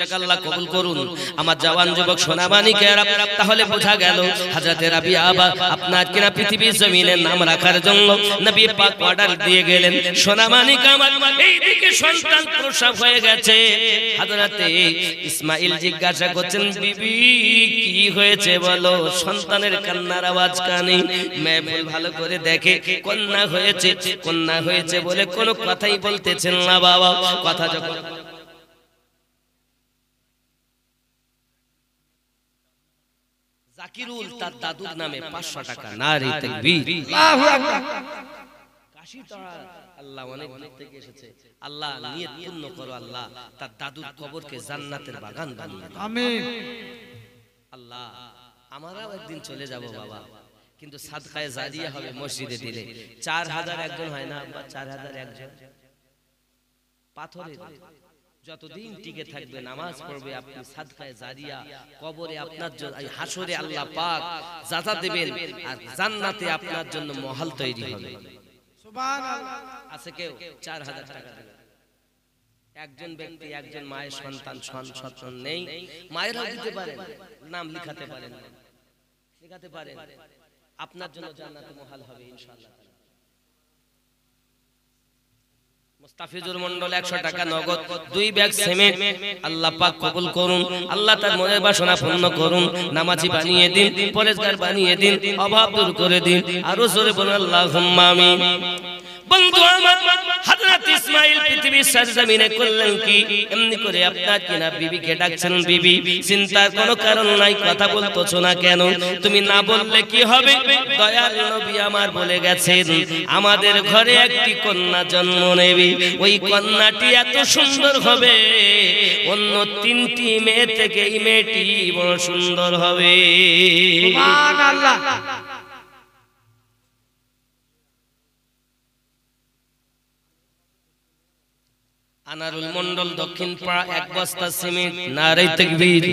টাকা আল্লাহ কবুল করুন। আমার জওয়ান যুবক সোনামানিকেরা, তাহলে বোঝা গেল হযরত রাবিয়া আপনার কিনা পৃথিবীর জমিনে নাম রাখার জন্য নবী পাক অর্ডার দিয়ে গেলেন। সোনামানিক আমার এইদিকে সন্তান প্রসব হয়ে গেছে। হযরত ইসমাইল জিজ্ঞাসা করছেন, বিবি কি হয়েছে বলো? সন্তানের কান্নার আওয়াজ কানে। মেহফিল ভালো করে দেখে, কন্যা হয়েছে, কন্যা হয়েছে বলে কোনো কথাই বলতেছেন না বাবা। কথা যখন জাকিরুল তার দাদুর নামে 500 টাকা, নারে তাকবীর, আল্লাহু আকবার। কাশিতলা আল্লাহ অনেক দূর থেকে এসেছে। আল্লাহ নিয়ত পূর্ণ করো, আল্লাহ তার দাদুর কবরকে জান্নাতের বাগান বানিয়ে দাও, আমিন। আল্লাহ আমরাও একদিন চলে যাব বাবা, কিন্তু সাদকায়ে জারিয়া হবে মসজিদে দিলে। 4000 একজন হয় না বা 4000 একজন পাথরের যতদিন টিকে থাকবে নামাজ পড়বে আপনি, সাদকায়ে জারিয়া কবরে আপনার জন্য, হাসরে আল্লাহ পাক জাযা দেবেন আর জান্নাতে আপনার জন্য মহল তৈরি হবে। সুবহানাল্লাহ। আছে কেউ 4000 টাকা দেবে? একজন ব্যক্তি, একজন মায়ের সন্তান নেই, মায়েরাও দিতে পারেন, নাম লিখাতে পারেন, লিখাতে পারেন, আপনার জন্য জান্নাতে মহল হবে ইনশাআল্লাহ। মুস্তাফিজুর মন্ডল 100 টাকা নগদ, 2 ব্যাগ সিমেন্ট আল্লাহ পাক কবুল করুন। আল্লাহ তার মনের বাসনা পূর্ণ করুন, নামাজি বানিয়ে দিন, পরেজগার বানিয়ে দিন, অভাব দূর করে দিন। আরো জোরে বলুন আল্লাহুম্মা আমিন। বন্ধু আমার, হযরত ইসমাইল পৃথিবীর সরজমিনে করলেন কি? এমনি করে আপনার কিনা বিবিকে ডাকছেন, বিবি চিন্তার কোনো কারণ নাই, কথা বলতেছো না কেন? তুমি না বললে কি হবে? দয়াল নবী আমার বলে গেছেন আমাদের ঘরে একটি কন্যা জন্ম নেবে, ওই কন্যাটি এত সুন্দর হবে অন্য 3টি মেয়ে থেকে এই মেয়েটি বড় সুন্দর হবে। সুবহানাল্লাহ। আনারুল মন্ডল দক্ষিণ পাড়া 1 বস্তা সিমেন্ট, নারে তাকবীর।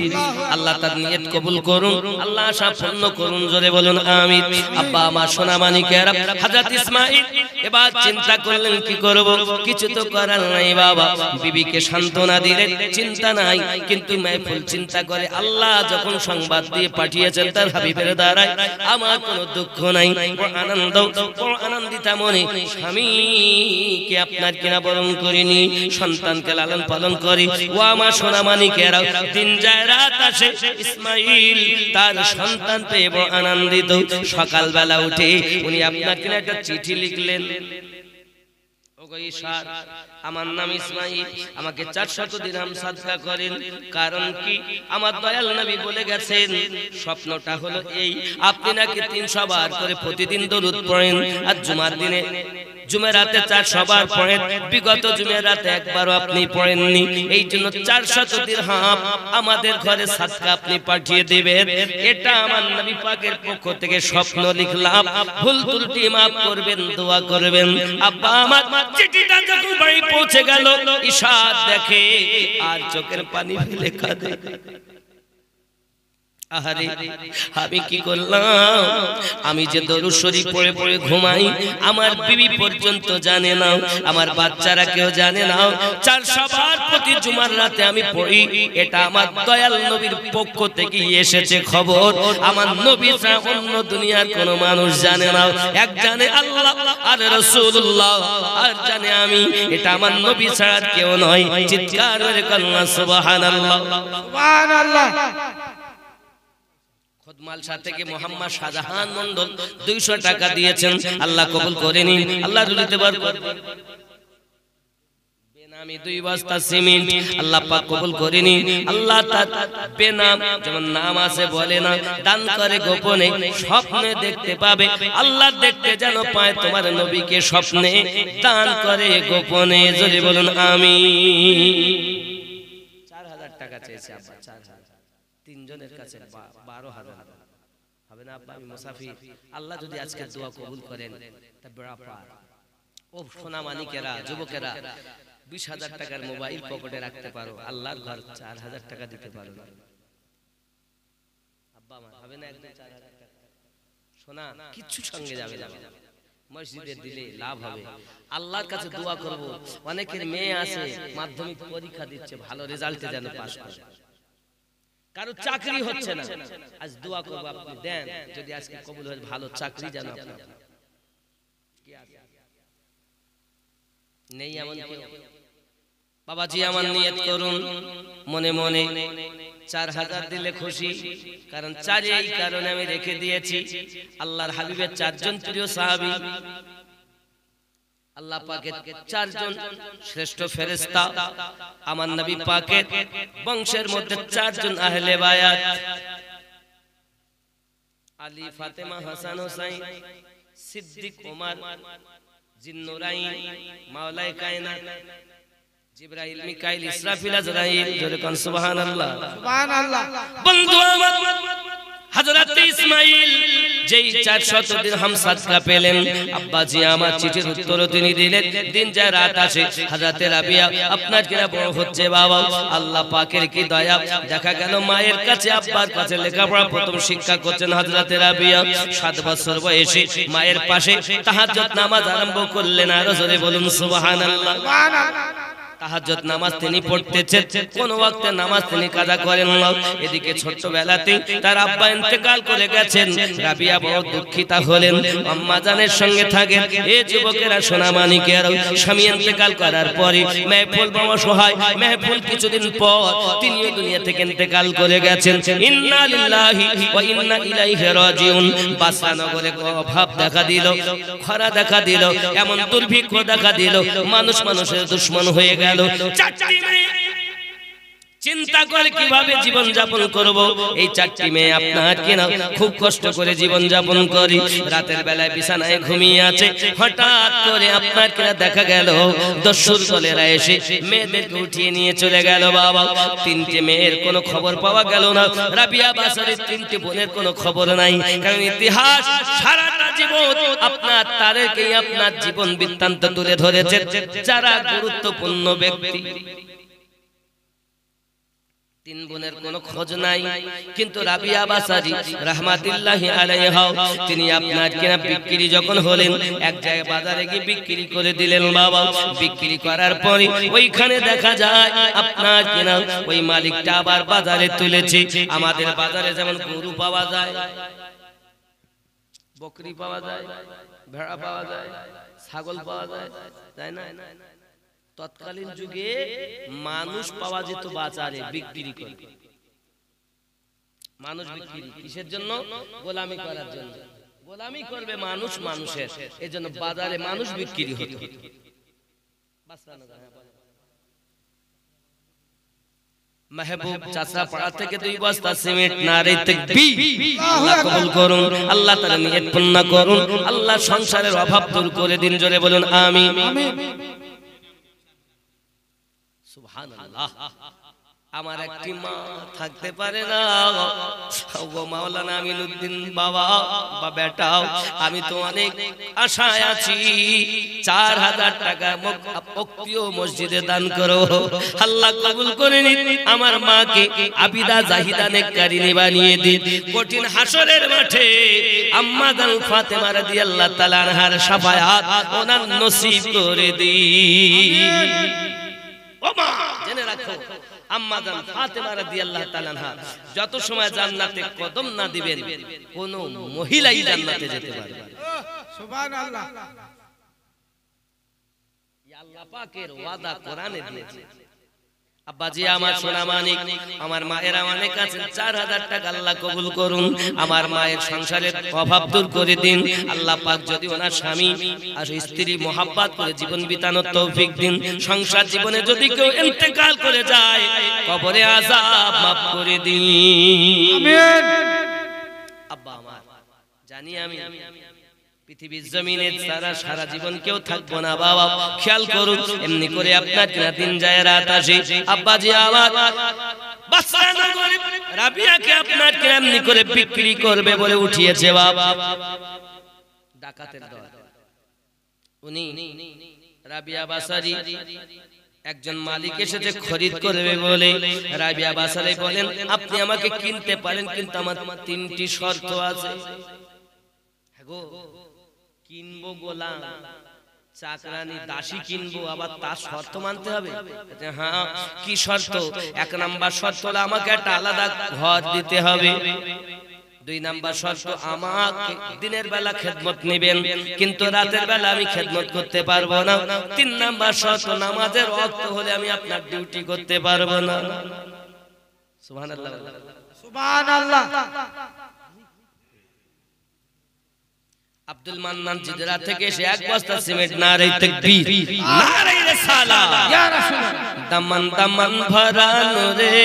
আল্লাহ তার নিয়ত কবুল করুন, আল্লাহ আশা পূর্ণ করুন, জোরে বলুন আমিন। আব্বা আমার সোনামানিকেরা, হযরত ইসমাইল এবার চিন্তা করলেন কি করব, কিছু তো করার নাই বাবা। বিবিকে সান্ত্বনা দিলেন, চিন্তা নাই, কিন্তু মাহফিল চিন্তা করে আল্লাহ যখন সংবাদ দিয়ে পাঠিয়েছেন তার হাবিবের দ্বারায়, আমার কোনো দুঃখ নাই, আনন্দ, আনন্দিতা মনে স্বামীকে আপনার কিনা বরণ করিনি, সন্তানকে লালন পালন করি। ও আমার সোনামানিকেরা, দিন যায় রাত আসে, ইসমাইল তার সন্তান পেয়ে বড় আনন্দিত। সকালবেলা উঠে উনি আপনার কিনা একটা চিঠি লিখলেন, ওগো ঈশার, আমার নাম ইসমাইল, আমাকে 400 দিরহাম সাদকা করেন। কারণ কি? আমার দয়াল নবী বলে গেছেন, স্বপ্নটা হলো এই, আপনি নাকি 300 বার করে প্রতিদিন দরুদ পড়েন, আর জুমার দিনে জুমেরাতে 400 বার পড়েন, বিগত জুমেরাতে একবারও আপনি পড়েননি। এই জন্য 400 দিরহাম আমাদের ঘরে সাদকা আপনি পাঠিয়ে দিবেন। এটা আমার নবী পাকের পক্ষ থেকে স্বপ্ন লিখলাম, ভুল ত্রুটি মাফ করবেন, দোয়া করবেন। আব্বা আমার চিঠিটা যখন বাড়ি পৌঁছে গেল, ইশাত দেখে আর চোখের পানি ফেলে কাঁদে। আহারে আমি কি করলাম? আমি যে দরুদ শরীফ পড়ে পড়ে ঘুমাই, আমার বিবি পর্যন্ত জানে না, আমার বাচ্চারা কেউ জানে না। 400 বার প্রতি জুমার রাতে আমি পড়ি, এটা আমার দয়াল নবীর পক্ষ থেকে এসেছে খবর। আমার নবী ছাড়া অন্য দুনিয়ার কোনো মানুষ জানে না, এক জানে আল্লাহ আর রাসূলুল্লাহ, আর জানে আমি। এটা আমার নবী ছাড়া কেউ নয়। চিৎকার করে কন্যা সুবহানাল্লাহ, সুবহানাল্লাহ। খোদমালশা থেকে মোহাম্মদ শাহজাহান মন্ডল 200 টাকা দিয়েছেন, আল্লাহ কবুল করে নিন, আল্লাহ রুজিতে বরকত। বেনামি 2 বস্তা সিমেন্ট, আল্লাহ পাক কবুল করে নিন। আল্লাহ তার বেনাম যেমন নাম আছে বলে না, দান করে গোপনে, স্বপ্নে দেখতে পাবে, আল্লাহ দেখতে যেন পায় তোমার নবীকে স্বপ্নে, দান করে গোপনে, জোরে বলুন আমিন। 4000 টাকা চেয়েছে আব্বা, 4000, 3 জনের কাছে 12,000 হবে না আব্বা? আমি মুসাফির, আল্লাহ যদি আজকে দোয়া কবুল করেন তা বড় পার। ও সোনামানিকেরা, যুবকেরা, 20,000 টাকার মোবাইল পকেটে রাখতে পারো, আল্লাহর ঘর 4000 টাকা দিতে পারো না আব্বা আমার, হবে না একদম 4000 টাকা? সোনা কিচ্ছু সঙ্গে যাবে না, মসজিদে দিলে লাভ হবে। আল্লাহর কাছে দোয়া করব, অনেকের মেয়ে আছে মাধ্যমিক পরীক্ষা দিচ্ছে, ভালো রেজাল্টে যেন পাস করে, কারো চাকরি হচ্ছে না, আজ দোয়া করব আপনি দেন, যদি আজকে কবুল হয় ভালো চাকরি যেন আপনার নেই এমন কেউ। বাবাজি আমার নিয়ত করুন মনে মনে 4000 দিলে খুশি, কারণ 4 এই কারণে আমি রেখে দিয়েছি। আল্লাহর হাবিবের 4 জন প্রিয় সাহাবী, আল্লাহ পাকের 4 জন শ্রেষ্ঠ ফেরেশতা, আমার নবী পাকের বংশের মধ্যে 4 জন আহলে বায়াত, আলী, ফাতেমা, হাসান, হোসাইন, সিদ্দিক, ওমর, জিন্নুরাইন, মাওলায়ে কায়নাত, জিবরাইল, মিকাইল, ইসরাফিল, আজরাইল। জোরে কোন সুবহানাল্লাহ, সুবহানাল্লাহ। বন্ধু আমার হযরত ইসমাঈল যেই 400 দিরহাম সাদকা পেলেন, আব্বাজি আমার চিঠির উত্তর তিনি দিলেন। দিন যায় রাত আসে, হযরত রাবিয়া আপনার কিনা বড় হচ্ছে বাবা, আল্লাহ পাকের কি দয়া, দেখা গেল মায়ের কাছে আব্বার কাছে লেখাপড়া প্রথম শিক্ষা করছেন হযরত রাবিয়া। 7 বছর বয়সে মায়ের পাশে তাহাজ্জুদ নামাজ আরম্ভ করলেন। আর জোরে বলুন সুবহানাল্লাহ, সুবহানাল্লাহ। তাহাজ্জুদ নামাজ তিনি পড়তেছেন, কোন ওয়াক্তে নামাজ তিনি কাজা করেন না। এদিকে ছোটবেলাতে তার আব্বা ইন্তেকাল করে গেছেন। রাবিয়া বড় দুঃখিতা হলেন, আম্মা জানের সঙ্গে থাকেন। এই যুবকেরা সোনা মানিকেরা, স্বামী ইন্তেকাল করার পরে মেহফুল বাবা সহায়, মেহফুল কিছুদিন পর তিনি দুনিয়া থেকে ইন্তেকাল করে গেছেন। ইন্না লিল্লাহি ওয়া ইন্না ইলাইহি রাজিউন। বাসরা নগরে অভাব দেখা দিল, খরা দেখা দিল, এমন দুর্ভিক্ষ দেখা দিল, মানুষ মানুষের দুশমন হয়ে গেল। চারটি মেয়ে চিন্তা করে কিভাবে জীবন যাপন করব। এই 4টি মেয়ে আপনার কিনা খুব কষ্ট করে জীবন যাপন করি। রাতের বেলায় বিছানায় ঘুমিয়ে আছে, হঠাৎ করে আপনার কিনা দেখা গেল দস্যুর দলেরা এসে মেয়েদেরকে উঠিয়ে নিয়ে চলে গেল। বাবা 3টে মেয়ের কোনো খবর পাওয়া গেল না। রাবিয়া বাসারের 3টে বোনের কোনো খবর নাই, কারণ ইতিহাস সারাটা জীবন আপনার তাদেরকেই আপনার জীবন বৃত্তান্ত তুলে ধরেছে, যারা গুরুত্বপূর্ণ ব্যক্তি। 3 বোনের কোনো খোঁজ নাই, কিন্তু রাবিয়া বাসারি রাহমাতুল্লাহি আলাইহা তিনি আপনার কিনা বিক্রি যখন হলেন, এক জায়গায় বাজারে গিয়ে বিক্রি করে দিলেন। বাবা বিক্রি করার পরে ওইখানে দেখা যায় আপনার কিনা ওই মালিকটা আবার বাজারে তুলেছে। আমাদের বাজারে যেমন গরু পাওয়া যায়, বকরি পাওয়া যায়, ভেড়া পাওয়া যায়, ছাগল পাওয়া যায়, তাই না? তৎকালীন যুগে মানুষ পাওয়া যেত বাজারে বিক্রি করে। মানুষ বিক্রি কিসের জন্য? গোলামি করার জন্য। গোলামি করবে মানুষ মানুষের, এজন্য বাজারে মানুষ বিক্রি হতো। महबूब चाचा पड़ा থেকে 2 বস্তা সিমেন্ট, নারে তাকবীর। আল্লাহ কবুল করুন, আল্লাহ তাআলা নিয়ত পূর্ণ করুন, আল্লাহ সংসারের অভাব দূর করে দিন। জোরে বলুন আমিন, আমিন। সুবহানাল্লাহ। আমার একটি মা থাকতে পারে না, ও মাওলানা আমিনউদ্দিন বাবা বা বেটা, আমি তো অনেক আশায় আছি, 4000 টাকা মুক্তিও মসজিদে দান করো। আল্লাহ কবুল করে নিন। আমার মাকে আবিদা জাহিদা নেককারিনী বানিয়ে দিন। কঠিন হাসরের মাঠে আম্মা জান ফাতেমা রাদিয়াল্লাহু তাআলা আনহার শাফায়াত ওনার নসিব করে দিন। ও মা জেনে রাখো, আম্মা জান ফাতেমা রাদিয়াল্লাহু তাআলা আনহা যত সময় জান্নাতে কদম না দিবেন, কোন মহিলাই জান্নাতে যেতে পারবে না। সুবহানাল্লাহ। ইয়া আল্লাহ পাকের ওয়াদা কোরআনে দিয়েছে। আব্বাজি আমার সোনা মানিক, আমার মায়ের অনেক কাছে 4000 টাকা আল্লাহ কবুল করুন। আমার মায়ের সংসারের অভাব দূর করে দিন। আল্লাহ পাক যদি ওনার স্বামী আর স্ত্রী মোহাব্বত করে জীবন বিতানোর তৌফিক দিন। সংসার জীবনে যদি কেউ ইন্তেকাল করে যায়, কবরে আযাব মাফ করে দিন। আমিন। আব্বা আমার জানি আমি পৃথিবীর জমিনে সারা জীবন কেউ থাকবো না। বাবা খেয়াল করুন, এমনি করে আপনার দিন যায় রাত আসে। আব্বাজি আমার বাসরা নগরে রাবিয়াকে আপনার এমনি করে বিক্রি করবে বলে উঠিয়েছে বাবা ডাকাতের দল। উনি রাবিয়া বাসারি একজন মালিক এসেছে খরিদ করবে বলে। রাবিয়া বাসারি বলেন, আপনি আমাকে কিনতে পারেন, কিন্তু আমার 3টি শর্ত আছে। কিনবো গোলাম, চাকরানি দাসী কিনবো, আবার তার শর্ত মানতে হবে। হ্যাঁ, কি শর্ত? এক নাম্বার শর্ত হলো আমাকে একটা আলাদা ঘর দিতে হবে। দুই নাম্বার শর্ত, আমাকে দিনের বেলা খেদমত নেবেন, কিন্তু রাতের বেলা আমি খেদমত করতে পারবো না। তিন নাম্বার শর্ত, নামাজের ওয়াক্ত হলে আমি আপনার ডিউটি করতে পারবো না। সুবহানাল্লাহ, সুবহানাল্লাহ। আব্দুল মান্নান জিদরা থেকে এসে এক বস্তা সিমেন্ট, নারে তাকবীর, নারে রিসালাত, ইয়া রাসূলুল্লাহ। দামান দামান ভরানো রে,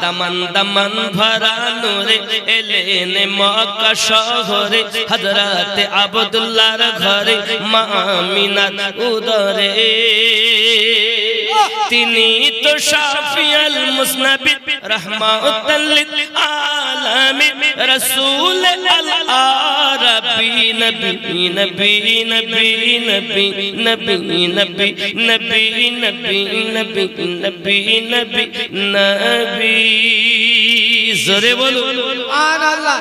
দামান দামান ভরানো রে, এলেন মক্কা শহরে, হযরত আব্দুল্লাহর ঘরে, মা আমিনার উদরে। তিনি তো শাফিউল মুসনাবিদ, রাহমাতুল লিল আলামিন, রাসূল আল আরবি, নবী নবী নবী নবী নবী নবী নবী নবী নবী নবী নবী নবী। জোরে বলুন সুবহানাল্লাহ।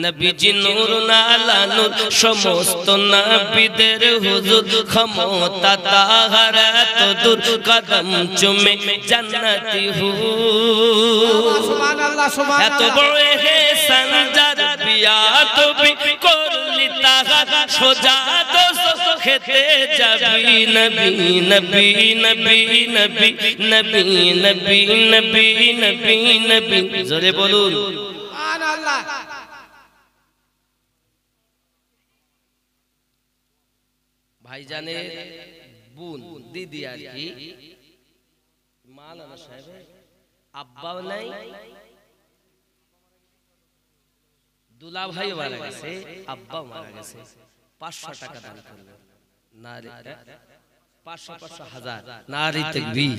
নবীজি নূর নালা নূর, সমস্ত নবীদের হুজুর, ক্ষমতা তাহার এত দূর, কদম চুমে জান্নাতি হুর। সুবহানাল্লাহ, সুবহানাল্লাহ। এত বড় ইহসান যার বিয়া তুমি করলি, তাহার সোজা দোজখ খেতে যাবি। নবী নবী নবী নবী নবী নবী নবী নবী নবী। জোরে বলুন সুবহানাল্লাহ। ভাইজানের বোন, দিদি আর কি, মাওলানা সাহেব আব্বাও নাই, দুলা ভাই মারা গেছে, আব্বাও মারা গেছে। 500 টাকা দান করলেন। নারে 500 500 হাজার, নারে তাকবীর,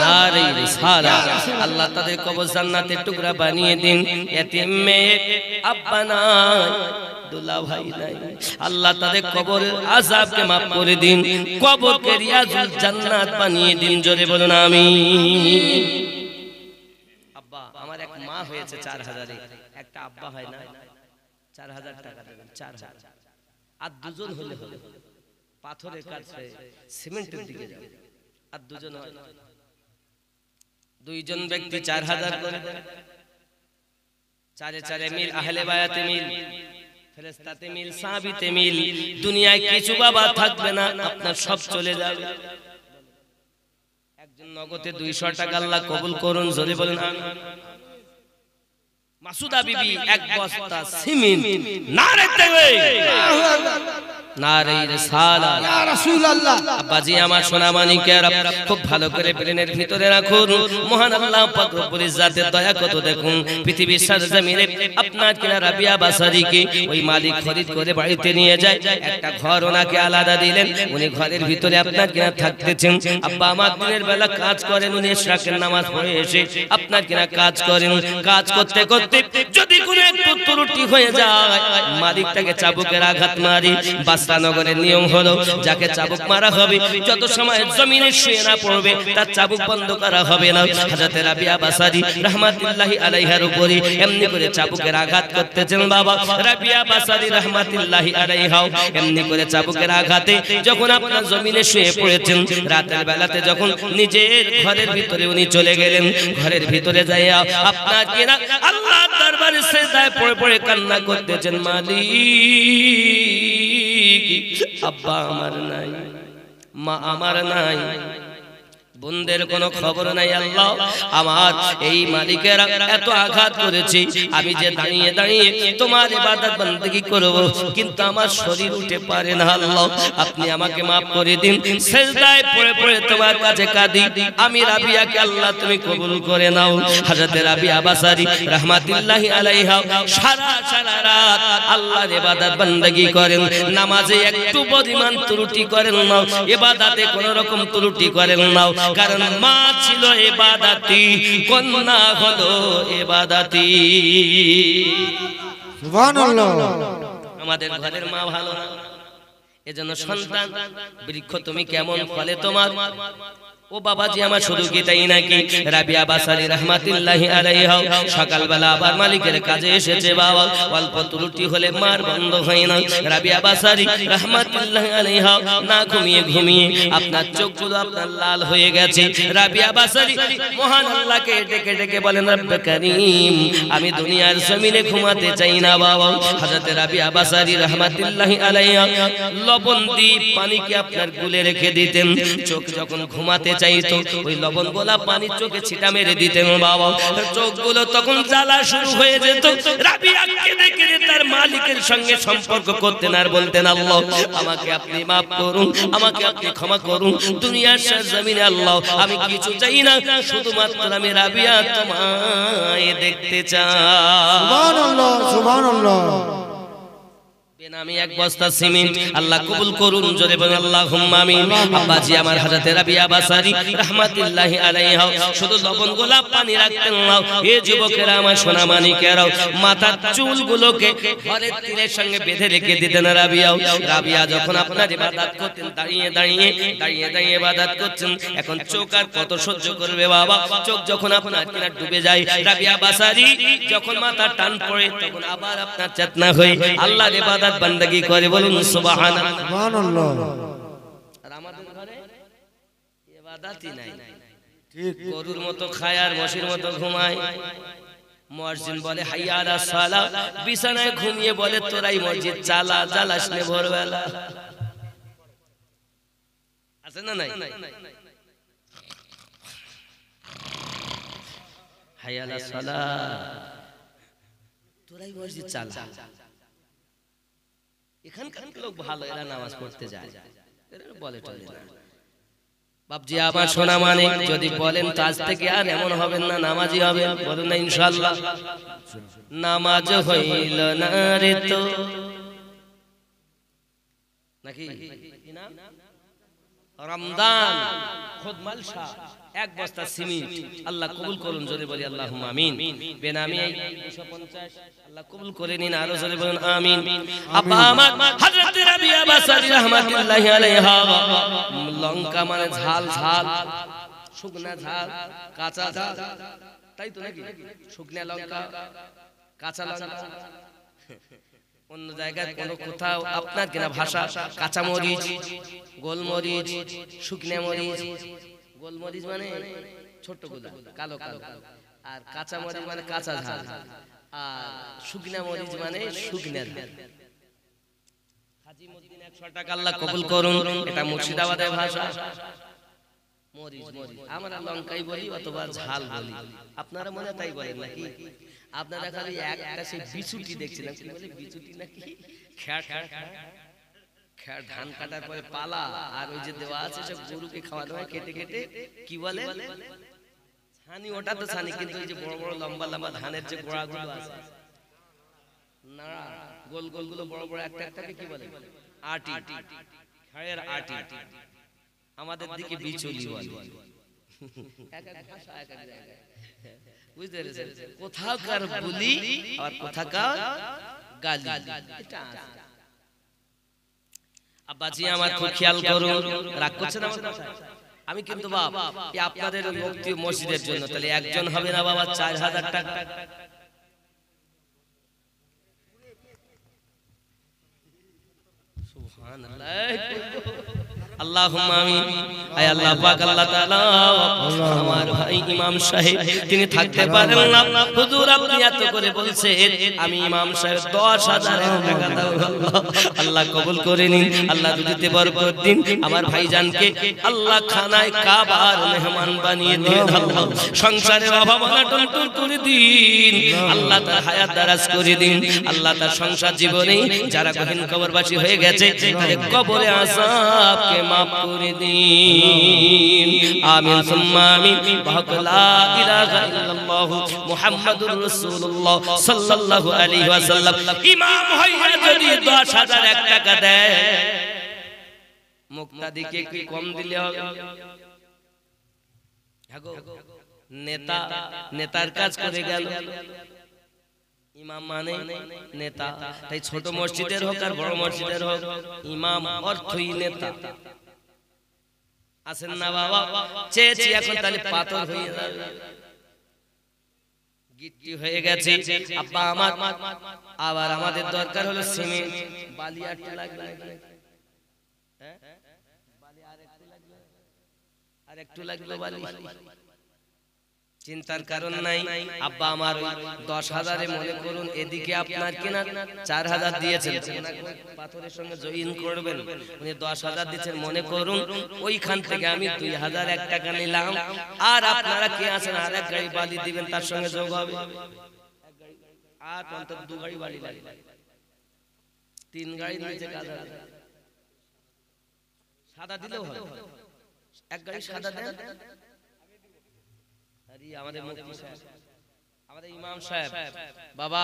নারে রিসালাত। আল্লাহ তাদের কবর জান্নাতের টুকরা বানিয়ে দিন। এতিম মেয়ে আব্বা নাই, দুলা ভাই নাই, আল্লাহ তাদের কবরের আযাবকে maaf করে দিন, কবরকে রিয়াজুল জান্নাত বানিয়ে দিন। জোরে বলুন আমিন। আব্বা আমার এক মা হয়েছে 4000 এ, একটা আব্বা হয় না, 4000 টাকা দেবেন, 4000। আর দুজন হলে হলো, পাথরের কাছে সিমেন্টের দিকে যাবে, আর দুজন হয়, দুইজন ব্যক্তি 4000 করে, চারে চারে মিল, আহলে বায়াতে মিল, ফেরেশতাতে মিল, সাহাবীতে মিল। দুনিয়ায় কিছু বাবা থাকবে না, আপনার সব চলে যাবে। একজন নগদে 200 টাকা আল্লাহ কবুল করুন। জোরে বলেন আমিন। মাসুদা বিবি এক বস্তা সিমেন্ট, নারে তাকবীর, নারে রিসালাত, ইয়া রাসূলুল্লাহ। আব্বাজি আমার সোনা মানিকেরা, খুব ভালো করে ব্রেনের ভিতরে রাখুন। মহান আল্লাহ পাক রব্বুল ইজ্জাতের দয়া কত দেখুন। পৃথিবীর সরজমিনে আপনার কিনা রাবিয়া বাসারীকে ওই মালিক খরিদ করে বাড়িতে নিয়ে যায়, একটা ঘর ওনাকে আলাদা দিলেন, উনি ঘরের ভিতরে আপনার কিনা থাকতেছেন। আব্বা আমার দিনের বেলা কাজ করেন, উনি ইশরাকের নামাজ পড়ে এসে আপনার কিনা কাজ করেন। কাজ করতে করতে যদি কোনো একটু ত্রুটি হয়ে যায়, মালিকটাকে চাবুকের আঘাত মারি। বাসরানগরের নিয়ম হলো, যাকে চাবুক মারা হবে, যত সময় জমিনে শুয়ে না পড়বে তার চাবুক বন্ধ করা হবে না। হযরত রাবিয়া বাসারী রাহমাতুল্লাহি আলাইহার উপরে এমনি করে চাবুকের আঘাত করতেছেন। বাবা রাবিয়া বাসারী রাহমাতুল্লাহি আলাইহা এমনি করে চাবুকের আঘাতে যখন আপনার জমিনে শুয়ে পড়েছেন, রাতের বেলাতে যখন নিজের ঘরের ভিতরে উনি চলে গেলেন, ঘরের ভিতরে যাইয়া আপনার কিনা আল্লাহ দরবারে সিজদায় পড়ে পড়ে কান্না করতেছেন, মালিক আব্বা আমার নাই, মা আমার নাই, বোনদের কোনো খবর নাই। আল্লাহ আমার এই মালিকেরা এত আঘাত করেছে, আমি যে দাঁড়িয়ে দাঁড়িয়ে তোমার ইবাদত বندگی করব, কিন্তু আমার শরীর উঠে পারে না। আল্লাহ আপনি আমাকে maaf করে দিন। সিজদায় পড়ে পড়ে তোমার কাছে কাঁদি, আমি রাবিয়াকে আল্লাহ তুমি কবুল করে নাও। হযরত রাবিয়া বাসারী রাহমাতুল্লাহি আলাইহা সারা সারা রাত আল্লাহর ইবাদত বندگی করেন, নামাজে একটু পরিমাণ ত্রুটি করেন না, ইবাদতে কোনো রকম ত্রুটি করেন না, কারণ মা ছিল ইবাদতি, কন্যা হলো ইবাদতি। সুবহানাল্লাহ। আমাদের ঘরের মা ভালো না, এজন্য সন্তান বৃক্ষ তুমি কেমন ফলে তোমার, ও বাবাজি আমার শুধু কি তাই নাকি, রাবিয়া বাসারি রাহমাতুল্লাহি আলাইহা সকালবেলা আবার মালিকের কাজে এসেছে বাবা, অল্প ত্রুটি হলে মার বন্ধ হয় না। রাবিয়া বাসারি রাহমাতুল্লাহি আলাইহা না ঘুমিয়ে ঘুমিয়ে আপনার চোখগুলো আপনার লাল হয়ে গেছে। রাবিয়া বাসারি মহান আল্লাহকে ডেকে ডেকে বলেন, রব্বে কারীম, আমি দুনিয়ার জমিনে ঘুমাতে চাই না বাবা। হযরত রাবিয়া বাসারি রাহমাতুল্লাহি আলাইহা লবণ দিয়ে পানিকে আপনার গুলে রেখে দিতেন। চোখ যখন ঘুমাতে চাইতো ওই লবণ গোলা পানি চোখে ছিটা মেরে দিতেন বাবা। চোখগুলো তখন জ্বালা শুরু হয়ে যেত। রাবিয়া কেঁদে কেঁদে তার মালিকের সঙ্গে সম্পর্ক করতেন আর বলতেন, আল্লাহ আমাকে আপনি মাফ করুন, আমাকে আপনি ক্ষমা করুন। দুনিয়ার জমিনে আল্লাহ আমি কিছু চাই না, শুধুমাত্র আমি রাবিয়া তোমায় দেখতে চাই। সুবহানাল্লাহ সুবহানাল্লাহ। আমি এক বস্তা সিমেন্ট আল্লাহ কবুল করুন, জোরে বলেন আল্লাহুম্মা আমিন। আব্বাজি আমার হযরত রাবিয়া বাসারি রাহমাতুল্লাহি আলাইহা শুধু লবণ গোলাপ পানি রাখতেন না। এ যুবকেরা আমার সোনা মানিকেরা, মাথার চুলগুলোকে ঘরের তীরের সঙ্গে বেঁধে রেখে দিতেন রাবিয়া যখন আপনার ইবাদত করতেন, দাঁড়িয়ে দাঁড়িয়ে দাঁড়িয়ে দাঁড়িয়ে ইবাদত করছেন। এখন চোখ আর কত সহ্য করবে বাবা, চোখ যখন আপনার কিনা ডুবে যায়, রাবিয়া বাসারি যখন মাথা টান পড়ে তখন আবার আপনার চেতনা হয়ে আল্লাহর ইবাদত বندگی করে, বলুন সুবহানাল্লাহ সুবহানাল্লাহ। আর আমাদের ঘরে ইবাদতই নাই, ঠিক গরুর মতো খায় আর মশির মতো ঘুমায়। মুয়াজ্জিন বলে হাইয়া আলাস সালাহ, বিছানায় ঘুমিয়ে বলে তোরাই মসজিদ চালা, জ্বালাস নে ভোরবেলা। আছে না নাই? হাইয়া আলাস সালাহ, তোরাই মসজিদ চালা। এখানকার লোক ভালো, এরা নামাজ পড়তে যায়, এরা বলে টলে না। বাপজি আমার সোনা মানে যদি বলেন তো আজ থেকে আর এমন হবেন না, নামাজি হবে, বলুন না ইনশাআল্লাহ। নামাজ হইল না রে তো নাকি রমজান খুদ মালসা এক বস্তা সিমেন্ট আল্লাহ কবুল করুন, জোরে বলি আল্লাহুম্মা আমিন। বেনামি 250 আল্লাহ কবুল করে নিন, আরো জোরে বলুন আমিন। আব্বা আমার হযরত রাবিয়া বাসারি রাহমাতুল্লাহি আলাইহা লঙ্কা মানে ঝাল ঝাল, শুকনা ঝাল, কাঁচা ঝাল, তাই তো নাকি? শুকনা লঙ্কা, কাঁচা লঙ্কা, অন্য জায়গায় কোন কোথাও আপনার কিনা ভাষা কাঁচা মরিচ, গোলমরিচ, শুকনা মরিচ। গোলমরিচ মানে ছোট গুলা কালো কালো, আর কাঁচা মরিচ মানে কাঁচা ঝাল, আর শুকনা মরিচ মানে শুকনা ঝাল। হাজিমউদ্দিন 100 টাকা আল্লাহ কবুল করুন, এটা মুর্শিদাবাদের ভাষা। মরিচ মরিচ, আমরা লঙ্কাই বলি অথবা ঝাল বলি, আপনারা মনে তাই বলেন নাকি? আপনারা খালি একটা সেই বিচুটি দেখছিলেন, কি বলে বিচুটি নাকি? খ্যাট খ্যাট, ধান কাটার পরে পালা, আর ওই যে দেওয়া আছে সব গরুকে খাওয়ানো হয় কেটে কেটে, কি বলে ছানি। ওটা তো ছানি, কিন্তু ওই যে বড় বড় লম্বা লম্বা ধানের যে গোড়াগুলো আছে না, গোল গোল গুলো বড় বড় একটা একটাকে কি বলে? আটি, খড়ের আটি। আমাদের দিকে বিচুলি বলে। এক এক ভাষা এক এক জায়গায়, বুঝতে পেরেছেন? কোথাকার বুলি আর কোথাকার গালি, এটা আব্বাজি আমার খুব খেয়াল করুন, রাগ করছেন আমার কথায়? আমি কিন্তু বাপ আপনাদের মুক্তি মসজিদের জন্য, তাহলে একজন হবে না বাবা 4000 টাকা। আল্লাহুম্মা আমিন। আয় আল্লাহ পাক, আল্লাহ তাআলা আমার ভাই ইমাম সাহেব তিনি থাকতে পারেন না, হুজুর আপনি এত করে বলছেন, আমি ইমাম সাহেব 10000 টাকা দাও, আল্লাহ কবুল করে নিন, আল্লাহ দুটিতে বরকত দিন। আমার ভাইজানকে আল্লাহ খানায় কাবার মেহমান বানিয়ে দিন, আল্লাহ সংসারের অভাব অনটন দূর করে দিন, আল্লাহ তার হায়াত দারাজ করে দিন, আল্লাহ তার সংসার জীবনে যারা গহীন কবরবাসী হয়ে গেছে তাদের কবরে আযাবকে মাফ করে দিন, আমিন সুম্মা আমিন। বাক লা ইলাহা ইল্লাল্লাহু মুহাম্মাদুর রাসূলুল্লাহ সাল্লাল্লাহু আলাইহি ওয়াসাল্লাম ইমাম হইয়া যদি 10000 টাকা দেয়, মুক্তাদিকে কি কম দিলে হবে? নেতা নেতার কাজ করে গেল, ইমাম মানে নেতা, তাই ছোট মসজিদের হোক আর বড় মসজিদের হোক, ইমাম অর্থই নেতা। আছেন না বাবা? চেয়েছি এখন তাহলে পাথর হয়ে যাবে, গিট্টি হয়ে গেছে আব্বা আমার। আবার আমাদের দরকার হলো সিমেন্ট, বালি আর একটু লাগবে, হ্যাঁ বালি আর একটু লাগবে বালি। চিন্তার কারণ নাই আব্বা আমার। 10,000-এ মনে করুন এদিকে আপনার কিনা 4,000 দিয়েছেন, পাথরের সঙ্গে জয়েন করবেন, উনি 10,000 দিচ্ছেন মনে করুন। ওইখান থেকে আমি 2,001 টাকা নিলাম, আর আপনারা কে আছেন আর এক গাড়ি বালি দিবেন, তার সঙ্গে যোগ হবে আর অন্তত 2 গাড়ি বালি লাগবে, 3 গাড়ি নিচে কাজ হবে। সাদা দিলেও হবে, 1 গাড়ি সাদা দেন। আমাদের মুফতি সাহেব, আমাদের ইমাম সাহেব বাবা,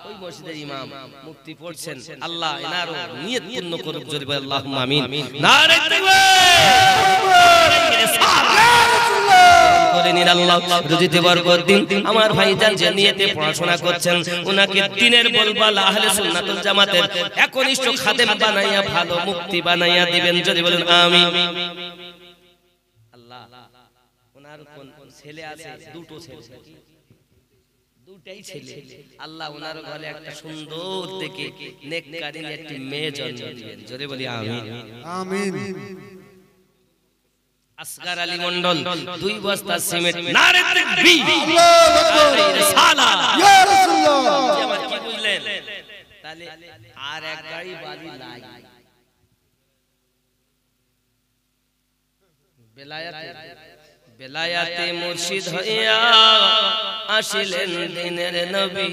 ওই মসজিদের ইমাম মুফতি পড়ছেন, আল্লাহ এনারও নিয়ত পূর্ণ করুক, জোরে বলে আল্লাহুম্মা আমিন। নারে তাকবীর। আল্লাহ রুজিতে বরকত দিন। আমার ভাইজান যে নিয়তে পড়াশোনা করছেন উনাকে দ্বীনের বলবাল আহলে সুন্নাতুল জামাতের একনিষ্ঠ খাদেম বানাইয়া ভালো মুফতি বানাইয়া দিবেন, জোরে বলেন আমিন। আল্লাহ ওনার কোন ছেলে আছে? 2টো ছেলে, 2টাই ছেলে। আল্লাহ ওনার ঘরে একটা সুন্দর দেখে নেককারিন একটি মেয়ে জন্ম দিবেন, জোরে বলি আমিন আমিন। আসগার আলী মন্ডল 2 বস্তা সিমেন্ট। নারে তাকবীর, আল্লাহু আকবার, রিসালাত, ইয়া রাসূলুল্লাহ। আমার কি বুঝলেন? তাহলে আর এক গাড়ি বালি লাগে। বেলায়াতে মুর্শিদ হইয়া আসিলেন দিনের নবী,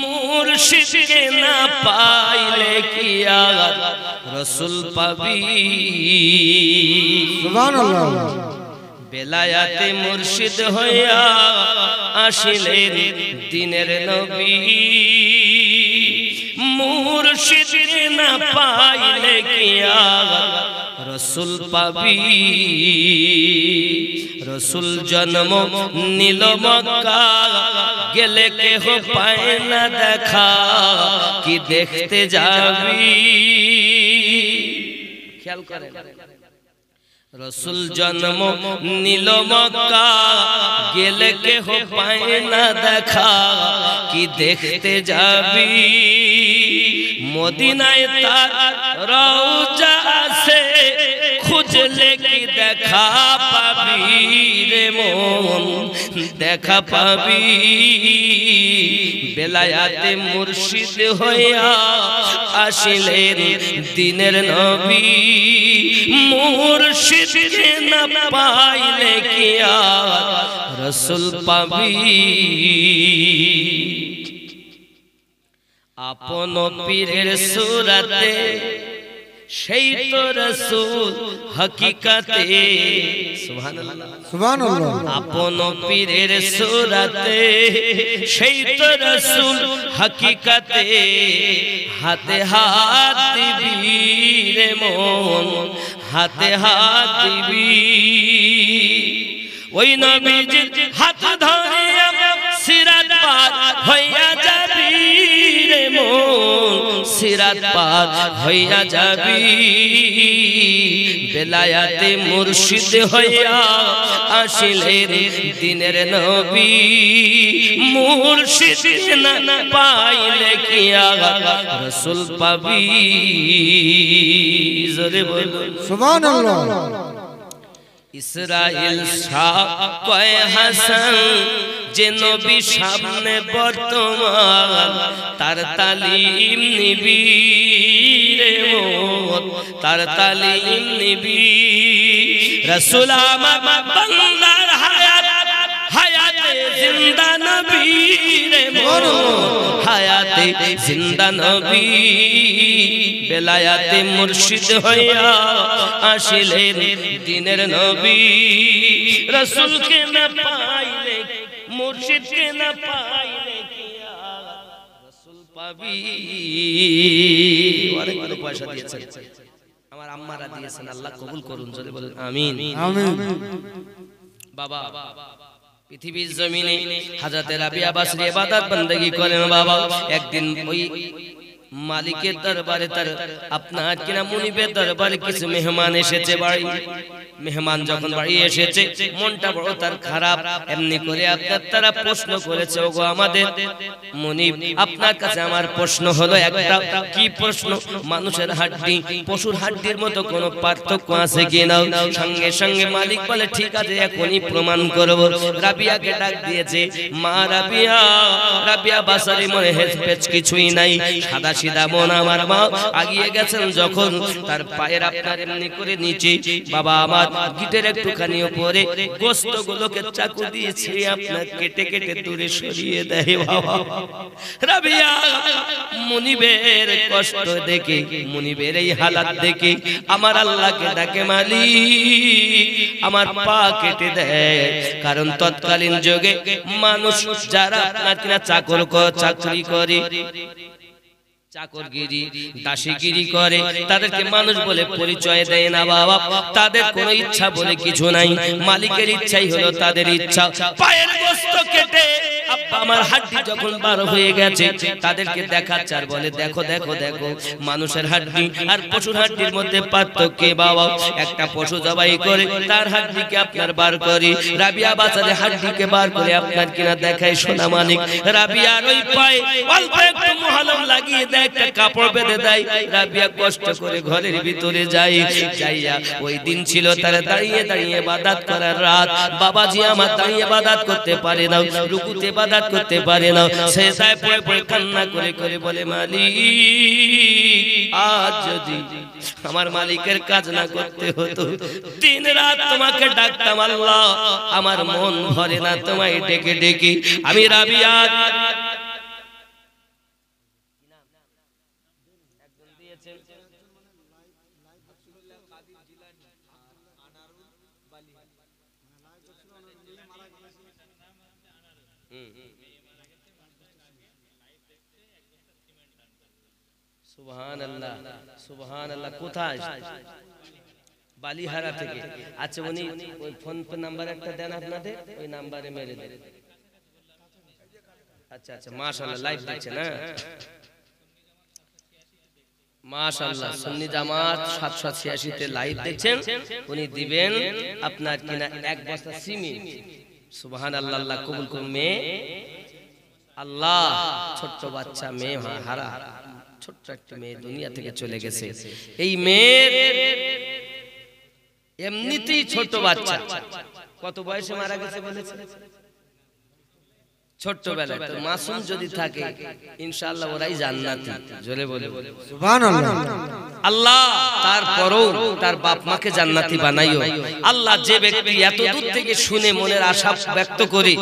মুর্শিদকে না পাইলে কি আর রাসূল পাবি? সুবহানাল্লাহ। বেলায়াতে মুর্শিদ হইয়া আসিলেন দিনের নবী, মুর্শিদকে না পাইলে কি আর রাসূল পাবি? রাসূল জন্ম নিল মক্কা, গেলে কেহ পায় না দেখা, কি দেখতে যাবি? খেয়াল করেন, রাসূল জন্ম নিল মক্কা, গেলে কেহ পায় না দেখা, কি দেখতে যাবি? মদিনায় তার রওজা আছে, খুঁজলে কি দেখা পাবি রে মন, দেখা পাবি? বেলায়াতে মুর্শিদ হইয়া আসিলেন দিনের নবী, মুর্শিদকে না পাইলে কি আর রাসূল পাবি? আপন পীরের সুরাতে সেই তো রাসূল হাকিকাতে, সুবহানাল্লাহ সুবহানাল্লাহ। আপন পীরের সুরাতে সেই তো রাসূল হাকিকাতে, হাতে হাত দিবি রে মন, হাতে হাত দিবি। ওই নবীজির হাত ধরিয়া সিরাত পার হইয়া যাবি রে মন, সিরাত পার হইয়া যাবি। বেলায়াতে মুর্শিদ হইয়া আসিলেন দিনের নবী, মুর্শিদ না পাইলে কি আর রাসূল পাবি? জোরে বলুন সুবহানাল্লাহ। ইসরাইল শাহ কয় হাসান, যে নবী সামনে বর্তমান, তার তালিম নিবি রে মন, তার তালিম নিবি। রাসূল আমার বান্দার হায়াত, হায়াতে জিন্দা নবী রে মন, হায়াতে জিন্দা নবী। বেলায়াতে মুর্শিদ হইয়া আসিলেন দিনের নবী, রাসূলকে না পাইলে, মুর্শিদকে না পাইলে কি আর রাসূল পাবি? অনেক পয়সা দিয়েছেন, আমার আম্মারা দিয়েছেন, আল্লাহ কবুল করুন, জোরে বলেন আমিন আমিন। বাবা পৃথিবীর জমিনে হযরত রাবিয়া বাসরী ইবাদত বندگی করেন বাবা। একদিন ওই মালিকের দরবারে তার আপনার কিনা মুনিবের দরবারে কিছু মেহমান এসেছে বাড়ি। মেহমান যখন বাড়ি এসেছে মনটা বড় তার খারাপ, এমনি করে আপনার তারা প্রশ্ন করেছে, ওগো আমাদের মুনিব আপনার কাছে আমার প্রশ্ন হলো একটা। কি প্রশ্ন? মানুষের হাড্ডি পশুর হাড্ডির মতো কোনো পার্থক্য আছে কিনা? সঙ্গে সঙ্গে মালিক বলে ঠিক আছে এখনই প্রমাণ করব। রাবিয়াকে ডাক দিয়েছে, মা রাবিয়া। রাবিয়া বাসারি মনে হেজপেজ কিছুই নাই, সাদা সিধা মন আমার মা। আগিয়ে গেছেন যখন তার পায়ের আপনার এমনি করে নিচে, বাবা আমার গিটের একটুখানি উপরে গোস্ত গুলোকে চাকু দিয়েছে আপনার কেটে কেটে দূরে সরিয়ে দেয়। বাবা রাবিয়া মুনিবের কষ্ট দেখে, মুনিবের এই হালাত দেখে আমার আল্লাহকে ডাকে, মালিক আমার পা কেটে দেয়। কারণ তৎকালীন যুগে মানুষ যারা আপনার কিনা চাকরি করে, চাকরগিরি দাসীগিরি করে, তাদেরকে মানুষ বলে পরিচয় দেয় না বাবা। তাদের কোনো ইচ্ছা বলে কিছু নাই, মালিকের ইচ্ছাই হলো তাদের ইচ্ছা। পায়ের গোস্ত কেটে আব্বা আমার হাড্ডি যখন বার হয়ে গেছে তাদেরকে দেখাচ্ছে আর বলে দেখো দেখো দেখো মানুষের হাড্ডি আর পশুর হাড্ডির মধ্যে পার্থক্য বাবা। একটা পশু জবাই করে তার হাড্ডিকে আপনার বার করে, রাবিয়া বাজারে হাড্ডিকে বার করে আপনার কিনা দেখায় সোনা মানিক। রাবিয়ার ওই পায়ে অল্প একটু মহলম লাগিয়ে দেয়, একটা কাপড় বেঁধে দেয়। রাবিয়া কষ্ট করে ঘরের ভিতরে যায়। যাইয়া ওই দিন ছিল তারা দাঁড়িয়ে দাঁড়িয়ে ইবাদত করার রাত। বাবাজি আমার দাঁড়িয়ে ইবাদত করতে পারে না, রুকুতে ইবাদত করতে পারে না, সেজদায় পড়ে পড়ে কান্না করে করে বলে, মালিক আজ যদি আমার মালিকের কাজ না করতে হতো, দিন রাত তোমাকে ডাকতাম আল্লাহ, আমার মন ভরে না তোমায় ডেকে ডেকে। আমি রাবিয়া সুবহানাল্লাহ সুবহানাল্লাহ। কোথায়? বালিহারা থেকে। আচ্ছা উনি ওই ফোন পে নাম্বার একটা দেন আপনাদের, ওই নাম্বারে মেরে দেন। আচ্ছা আচ্ছা মাশাআল্লাহ লাইভ দেখছেন না? মাশাআল্লাহ সুন্নি জামাত 786 তে লাইভ দেখছেন। উনি দিবেন আপনার কিনা এক বস্তা সিমেন্ট। সুবহানাল্লাহ, আল্লাহ কবুল করুন। মেয়ে আল্লাহ ছোট্ট বাচ্চা মেয়ে হারা, ছোট্ট একটা মেয়ে দুনিয়া থেকে চলে গেছে। এই মেয়ের এমনিতেই ছোট বাচ্চা, কত বয়সে মারা গেছে বলেছে? ছোট্টবেলায়। তো মাসুম যদি থাকে ইনশাআল্লাহ ওরাই জান্নাতি। জোরে বলে সুবহানাল্লাহ। আল্লাহ তারপরও তার বাপ মাকে জান্নাতি বানাইও আল্লাহ। যে ব্যক্তি এত দূর থেকে শুনে মনের আশা ব্যক্ত করে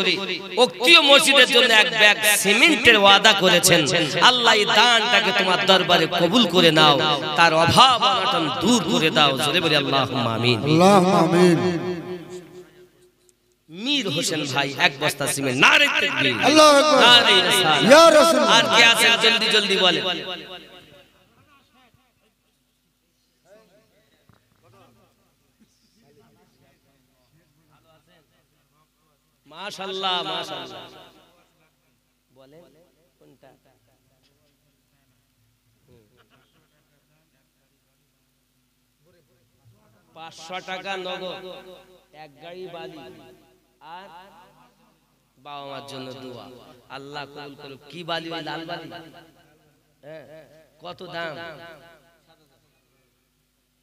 উক্তিও মসজিদের জন্য এক ব্যাগ সিমেন্টের ওয়াদা করেছেন, আল্লাহ এই দানটাকে তোমার দরবারে কবুল করে নাও, তার অভাব অনটন দূর করে দাও। জোরে বলে আল্লাহুম্মা আমিন। আল্লাহুম্মা আমিন। মীর হোসেন ভাই এক বস্তা সিমেন্ট। নারে তাকবীর, আল্লাহু আকবার, নারে রিসালাত। ইয়া রাসূল। আর কে আছে জলদি জলদি বলে। মাশাআল্লাহ মাশাআল্লাহ বলে কোনটা? 500 টাকা নগদ, এক গাড়ি বালি আর বাবা মার জন্য দোয়া। আল্লাহ কবুল করুক। কি বালি? ওই লাল বালি। হ্যাঁ কত দাম?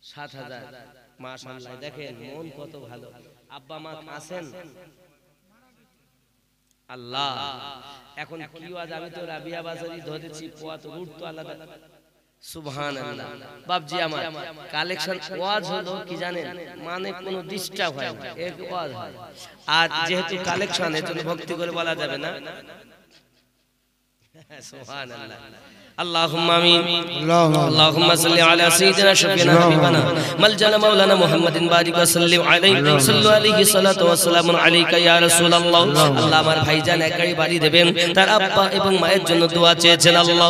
7,000। মাশাআল্লাহ দেখেন মন কত ভালো। আব্বা মা আছেন? আল্লাহ এখন কি আজ আমি তো রাবিয়া বাজারি ধরেছি, পোয়া তো রুট তো আলাদা। সুবহানাল্লাহ। বাপজি আমার কালেকশন ওয়াজ হলো কি জানেন, মানে কোনো ডিস্টার্ব হয় না, এক ওয়াজ হয়। আর যেহেতু কালেকশন এর জন্য ভক্তি করে বলা যাবে না। সুবহানাল্লাহ। اللهم آمين. اللهم صل على سيدنا شفيعنا حبيبنا ملجأنا مولانا محمد بارك وسلم عليه صلوا عليه الصلاة والسلام عليك يا رسول الله. আল্লাহ আমার ভাইজান একাই বাড়ি দেবেন, তার আব্বা এবং মায়ের জন্য দোয়া চেয়েছেন। আল্লাহ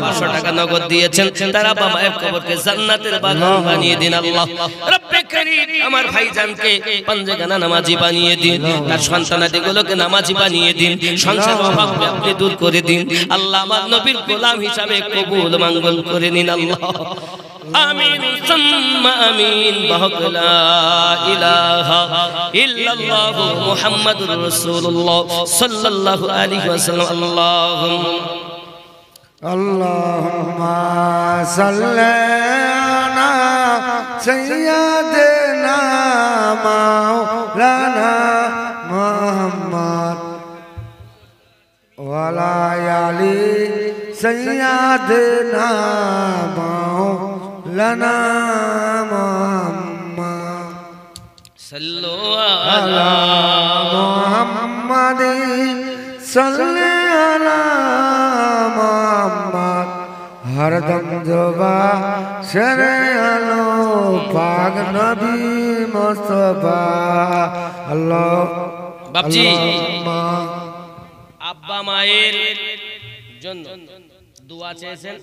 500 টাকা নগদ দিয়েছেন, তার আব্বা মায়ের কবরকে জান্নাতের বাগান বানিয়ে দিন। আল্লাহ রব্বে করিম আমার ভাইজানকে পাঞ্জেগানা নামাজি বানিয়ে দিন, তার সন্তানাদিগুলোকে নামাজি বানিয়ে দিন, সংসার অভাব আপনি দূর করে দিন। আল্লাহ আমার নবীর গোলাম হিসাবে কবুল মঙ্গল করে নিন আল্লাহ। আমিন সুম্মা আমিন। বাহক লা ইলাহা ইল্লাল্লাহ মুহাম্মাদুর রাসূলুল্লাহ সাল্লাল্লাহু আলাইহি ওয়াসাল্লাম। আল্লাহুম্মা সাল্লি আলা সাইয়্যিদিনা মাওলানা মুহাম্মদ ওয়া আলা আলি সাইয়্যিদিনা মাওলানা মুহাম্মদ সাল্লু আলা মুহাম্মাদিন সাল্লি আলা মুহাম্মদ হরদম জবা শরে আলো পাক নবী মুস্তাফা আল্লাহ। বাপজি আল্লাহুম্মা আব্বা মায়ের জন্য দোয়া চেয়েছেন।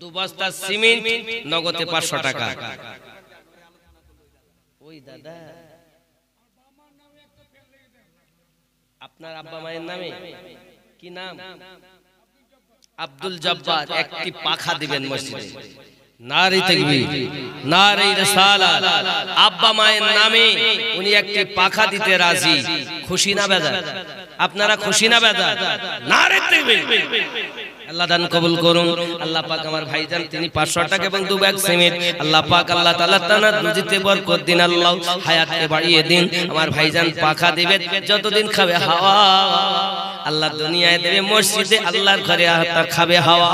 2 বস্তা সিমেন্ট নগদে 500 টাকা। ওই দাদা আপনার আব্বা মায়ের নামে কি নাম? আব্দুল জব্বার। একটি পাখা দিবেন মসজিদে। নারে তাকবীর, নারে রিসালাত। আব্বা মায়ের নামে উনি একটি পাখা দিতে রাজি। খুশি না বেজার? আপনারা খুশি না বেজার? নারে তাকবীর। আল্লাহ দান কবুল করুন। আল্লাহ পাক আমার ভাইজান তিনি 500 টাকা এবং 2 ব্যাগ সিমেন্ট আল্লাহ পাক আল্লাহ তাআলা তানার রুজিতে বরকত দিন, আল্লাহ হায়াতকে বাড়িয়ে দিন। আমার ভাইজান পাখা দিবে, যতদিন খাবে হাওয়া আল্লাহ দুনিয়ায় দেবে, মসজিদে আল্লাহর ঘরে খাবে হাওয়া।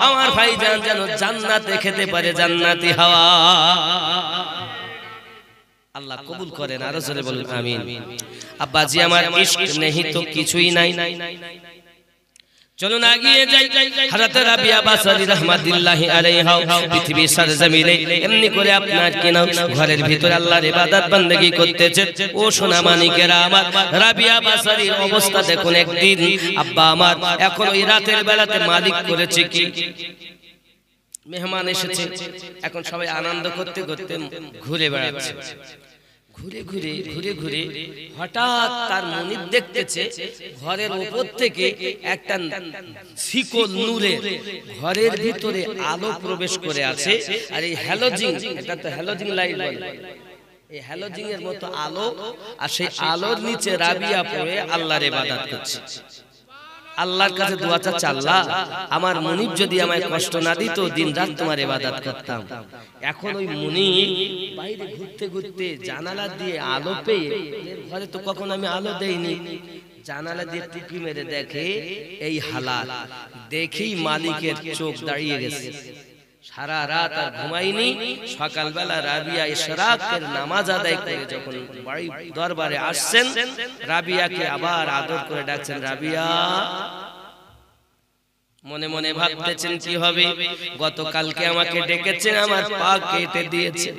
আমার ভাইজান যেন জান্নাতে খেতে পারে জান্নাতি হাওয়া। আল্লাহ কবুল করেন। আরো জোরে বলুন আমিন। আব্বাজি আমার ইশক নেহি তো কিছুই নাই। চলুন এগিয়ে যাই। হযরত রাবিয়া বাসরি রাহমাতুল্লাহি আলাইহা পৃথিবীর সরজমিনে এমনি করে আপনার কিনা ঘরের ভিতরে আল্লাহর ইবাদত বান্দেগী করতেছে। ও সোনা মানিকেরা আমার, রাবিয়া বাসরির অবস্থা দেখুন। একদিন আব্বা আমার এখন ওই রাতের বেলাতে মালিক করেছে কি, মেহমান এসেছে। এখন সবাই আনন্দ করতে করতে ঘুরে বেড়াচ্ছে। ঘুরে ঘুরে হঠাৎ তার মনিব দেখতেছে ঘরের উপর থেকে একটা শিকল নূরে ঘরের ভিতরে আলো প্রবেশ করে আছে। আর এই হ্যালোজিন, এটা তো হ্যালোজিন লাইট বলে, এই হ্যালোজিন এর মতো আলো। আর সেই আলোর নিচে রাবিয়া পড়ে আল্লাহর ইবাদত করছে। আল্লাহর কাছে দোয়া চাচ্ছে, আল্লাহ আমার মুনিব যদি আমায় কষ্ট না দিত দিন রাত তোমার ইবাদত করতাম। এখন ওই মুনিব বাইরে ঘুরতে ঘুরতে জানালা দিয়ে আলো পেয়ে, ঘরে তো কখনো আমি আলো দেইনি, জানালা দিয়ে টুকি মেরে দেখে এই হালাত। দেখেই মালিকের চোখ দাঁড়িয়ে গেছে। সারা রাত আর ঘুমাইনি। সকালবেলা রাবিয়া ইশরাকের নামাজ আদায় করে যখন বাড়ি দরবারে আসছেন, রাবিয়াকে আবার আদর করে ডাকছেন, রাবিয়া। মনে মনে ভাবতেছেন কি হবে, গতকালকে আমাকে ডেকেছেন, আমার পা কেটে দিয়েছে,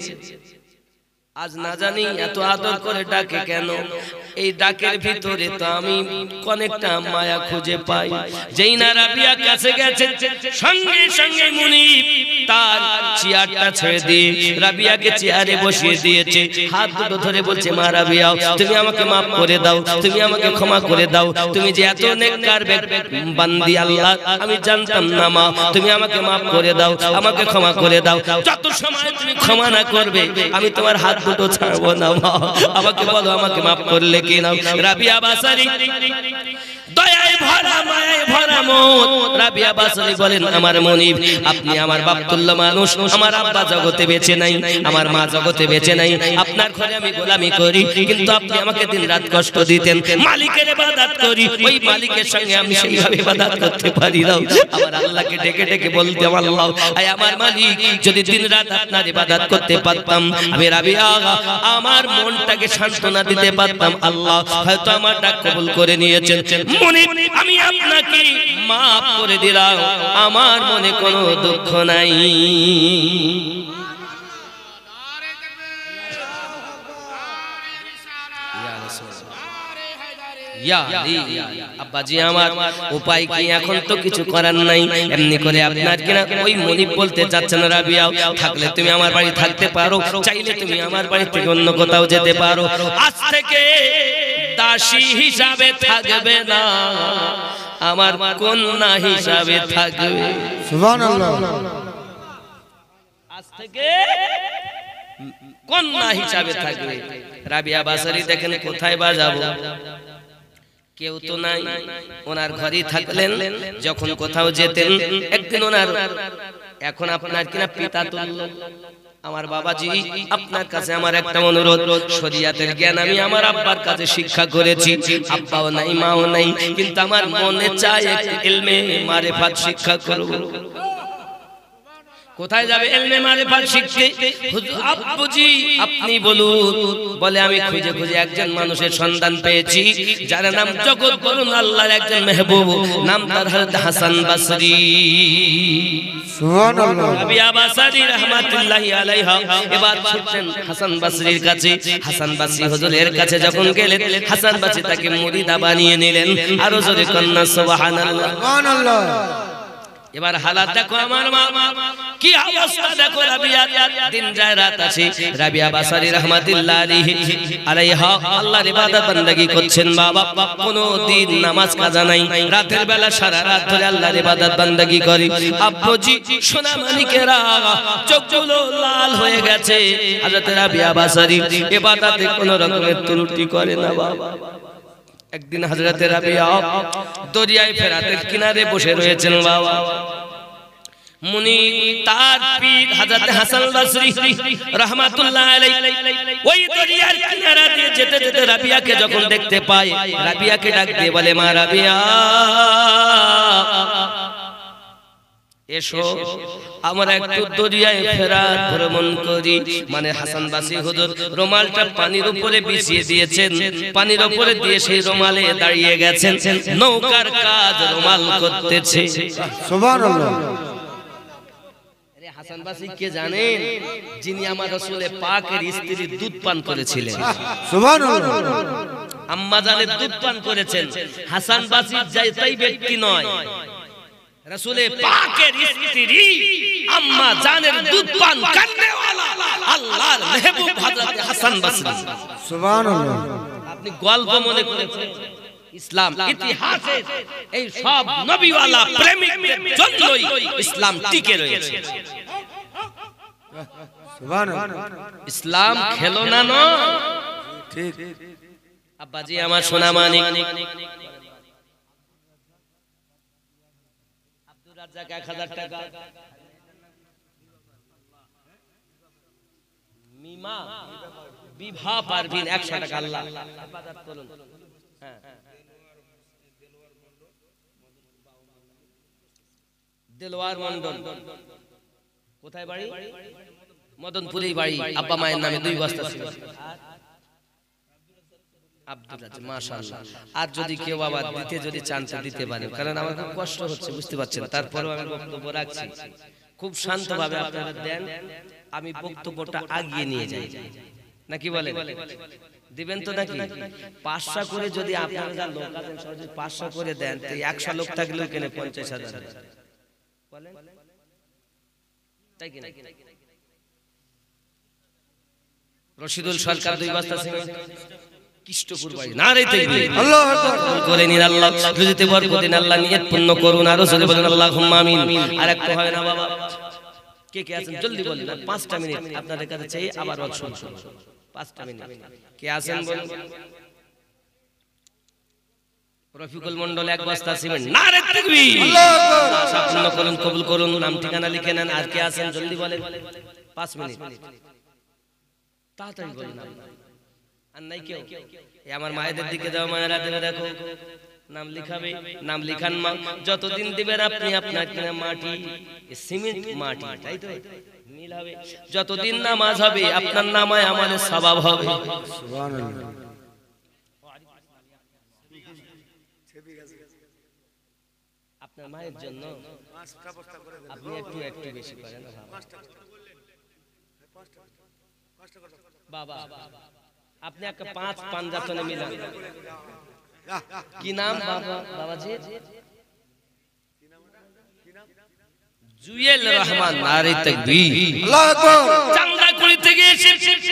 আজ না জানি এত আদর করে ডাকে কেন। এই ডাকের ভিতরে তো আমি অনেকটা মায়া খুঁজে পাই। যেই না রাবিয়া কাছে গেছে, সঙ্গে সঙ্গে মুনিব তার চেয়ারটা ছেড়ে দিয়ে রাবিয়াকে চেয়ারে বসিয়ে দিয়েছে। হাত দুটো ধরে বলছে, মা রাবিয়া তুমি আমাকে মাফ করে দাও, তুমি আমাকে ক্ষমা করে দাও। তুমি যে এত নেককার বান্দি আল্লাহ, আমি জানতাম না মা, তুমি আমাকে মাফ করে দাও, আমাকে ক্ষমা করে দাও। যত সময় তুমি ক্ষমা না করবে আমি তোমার হাত দুটো ছাড়বো না মা। আমাকে বলো আমাকে মাফ করলে কি না। রাবিয়া বাসারি দয়ায় ভরা মায়ায় ভরা মন। রাবিয়া বাসরি বলেন, আমার মুনিব আপনি আমার বাপতুল্য মানুষ, আমার আব্বা জগতে বেঁচে নাই, আমার মা জগতে বেঁচে নাই, আপনার ঘরে আমি গোলামি করি, কিন্তু আপনি আমাকে দিনরাত কষ্ট দিতেন, মালিকের ইবাদত করি, ওই মালিকের সঙ্গে আমি সেইভাবে ইবাদত করতে পারি না। আমার আল্লাহকে ডেকে ডেকে বলতে, আল্লাহ আয় আমার মালিক, যদি দিনরাত আপনার ইবাদত করতে পারতাম, আমি রাবিয়া আমার মনটাকে সান্ত্বনা দিতে পারতাম, আল্লাহ হয়তো আমার ডাক কবুল করে নিয়েছেন। আমি আপনাকে মাফ করে দিলাম, আমার মনে কোনো দুঃখ নাই। আব্বাজি আমার উপায় কি, এখন তো কিছু করার নাই। এমনি করে আপনার কিনা ওই মনিব বলতে চাচ্ছেন, রাবিয়া থাকলে তুমি আমার বাড়ি থাকতে পারো, চাইলে তুমি আমার বাড়ি থেকে অন্য কোথাও যেতে পারো, আজ থেকে দাসী হিসাবে থাকবে না, আমার কন্যা হিসাবে থাকবে। সুবহানাল্লাহ। আজ থেকে কন্যা হিসাবে থাকবে। রাবিয়া বাসারি দেখেন কোথায় বাজাবো, কেউ তো নাই, ওনার ঘরেই থাকলেন। যখন কোথাও যেতেন একদিন ওনার, এখন আপনার কিনা পিতা তুল্য আমার বাবাজি, আপনার কাছে আমার একটা অনুরোধ, শরিয়াতের জ্ঞান আমি আমার আব্বার কাছে শিক্ষা করেছি, আব্বাও নাই মাও নাই, কিন্তু আমার মনে চায় একটু ইলমে মারিফাত শিক্ষা করব। কোথায় যাবে ইলমে মারিফাত শিখতে? হুজুর আব্বুজি আপনি বলুন। বলে আমি খুঁজে খুঁজে একজন মানুষের সন্ধান পেয়েছি, যার নাম জগৎ বলুন আল্লাহর একজন মেহবুব, নাম তার হযরত হাসান বসরি। সুবহানাল্লাহ। রাবিয়া বাসারি রাহমাতুল্লাহি আলাইহা এবার ছুটলেন হাসান বসরির কাছে। হাসান বসরি হুজুরের কাছে যখন গেলেন, হাসান বসরি তাকে মুরিদা বানিয়ে নিলেন। আরো জোরে কন্যা সুবহানাল্লাহ। সুবহানাল্লাহ। এবার হালাত দেখো আমার মা, কি অবস্থা দেখো। রাবিয়া দিন যায় রাত আছে, রাবিয়া বাসারি রাহমাতুল্লাহি আলাইহা আল্লাহর ইবাদত বান্দাগি করছেন। বাবা কোনো দিন নামাজ কাজা নাই, রাতের বেলা সারা রাত ধরে আল্লাহর ইবাদত বান্দাগি করে। আব্বুজি সোনা মানিকেরা চোখগুলো লাল হয়ে গেছে। হযরত রাবিয়া বাসারি ইবাদতে কোনো রকমের ত্রুটি করে না বাবা। একদিন হযরত রাবিয়া দরিয়ায় ফেরাতের কিনারে বসে রয়েছেন বাবা। মুনি তার পীর হযরত হাসান বসরি রাহমাতুল্লাহ আলাইহি ওই দরিয়ার কিনারা দিয়ে যেতে যেতে রাবিয়াকে যখন দেখতে পায়, রাবিয়াকে ডাক দিয়ে বলে, মা রাবিয়া এসো আমরা একটু দরিয়ায় ফেরাত ভ্রমণ করি। মানে হাসান বসরি হুজুর রুমালটা পানির উপরে বিছিয়ে দিয়েছেন, পানির উপরে দিয়ে সেই রুমালে দাঁড়িয়ে গেছেন, নৌকার কাজ রুমাল করতেছে। সুবহানাল্লাহ। হাসান বসরি কে জানেন? যিনি আমার রাসূলে পাকের স্ত্রীর দুধ পান করেছিলেন। সুবহানাল্লাহ। আম্মা জানের দুধ পান করেছেন। হাসান বসরি যাই ব্যক্তি নয়, রাসূলে পাকের স্ত্রী আম্মা জানের দুধ পান করনেওয়ালা আল্লাহর মেহবুব হযরত হাসান বসরি। সুবহানাল্লাহ। আপনি গল্প মনে করেছেন, ইসলাম ইতিহাসে এই সব নবীওয়ালা প্রেমিকদের জন্যই ইসলাম টিকে রয়েছে। সুবহানাল্লাহ। ইসলাম খেলনা নয়। ঠিক। আব্বাজি আমার সোনা মানিক আব্দুর রাজ্জাক 1000 টাকা, মিমা বিভা পারভিন 100 টাকা। আল্লাহ ইবাদত করুন। হ্যাঁ, দেলোয়ার মন্ডল কোথায় বাড়ি? মদনপুরেই বাড়ি। আব্বা মায়ের নামে 2 বস্তা ছিল। আব্দুল রাজ্জাক মাশাআল্লাহ। আর যদি কেউ আবার দিতে যদি চান তো দিতে পারেন, কারণ আমার খুব কষ্ট হচ্ছে, বুঝতে পারছেন। তারপরেও আমি বক্তব্য রাখছি, খুব শান্তভাবে আপনারা দেন, আমি বক্তব্যটা আগিয়ে নিয়ে যাই, নাকি বলেন? দিবেন তো নাকি? 500 করে যদি আপনারা যা লোক আছেন সহজে 500 করে দেন, তো 100 লোক থাকলেও কেন 50,000 বলেন, তাই কি না? রশিদুল সরকার 2 বস্তা সিমেন্ট, কৃষ্ণপুর বাড়ি। নারে তাকবীর, আল্লাহু আকবার। করে নিন আল্লাহ রুজিতে বরকত দিন, আল্লাহ নিয়ত পূর্ণ করুন। আর জোরে বলেন আল্লাহুম্মা আমিন। আর একটা হয় না বাবা, কে কে আছেন জলদি বলেন, 5টা মিনিট আপনাদের কাছে চাই, আবার ওয়াজ শুনবো 5টা মিনিট। কে আছেন বলেন? রফিকুল মন্ডল 1 বস্তা সিমেন্ট। নারে তাকবীর, আল্লাহু আকবার। আশা পূর্ণ করুন, কবুল করুন। নাম ঠিকানা লিখে নেন। আর কে আছেন জলদি বলেন, 5 মিনিট তাড়াতাড়ি বলেন। আর নাই কেউ? এই আমার মায়েদের দিকে যাও, মায়েরা দেবে, দেখো নাম লিখাবে, নাম লিখান মা। যতদিন দিবেন আপনি আপনার কিনা মাটি সিমেন্ট মাটি, তাই তো মিল হবে। যতদিন নামাজ হবে আপনার নামায় আমাদের সওয়াব হবে। সুবহানাল্লাহ। আপনার মায়ের জন্য আপনি একটু বেশি করেন বাবা। আপনি একটা 5 পাঞ্জাতনে মিলান। কি নাম বাবা? বাবাজি জুয়েল রহমান নারে তাকবীর আল্লাহু আকবার চাঙ্গা করি থেকে এসে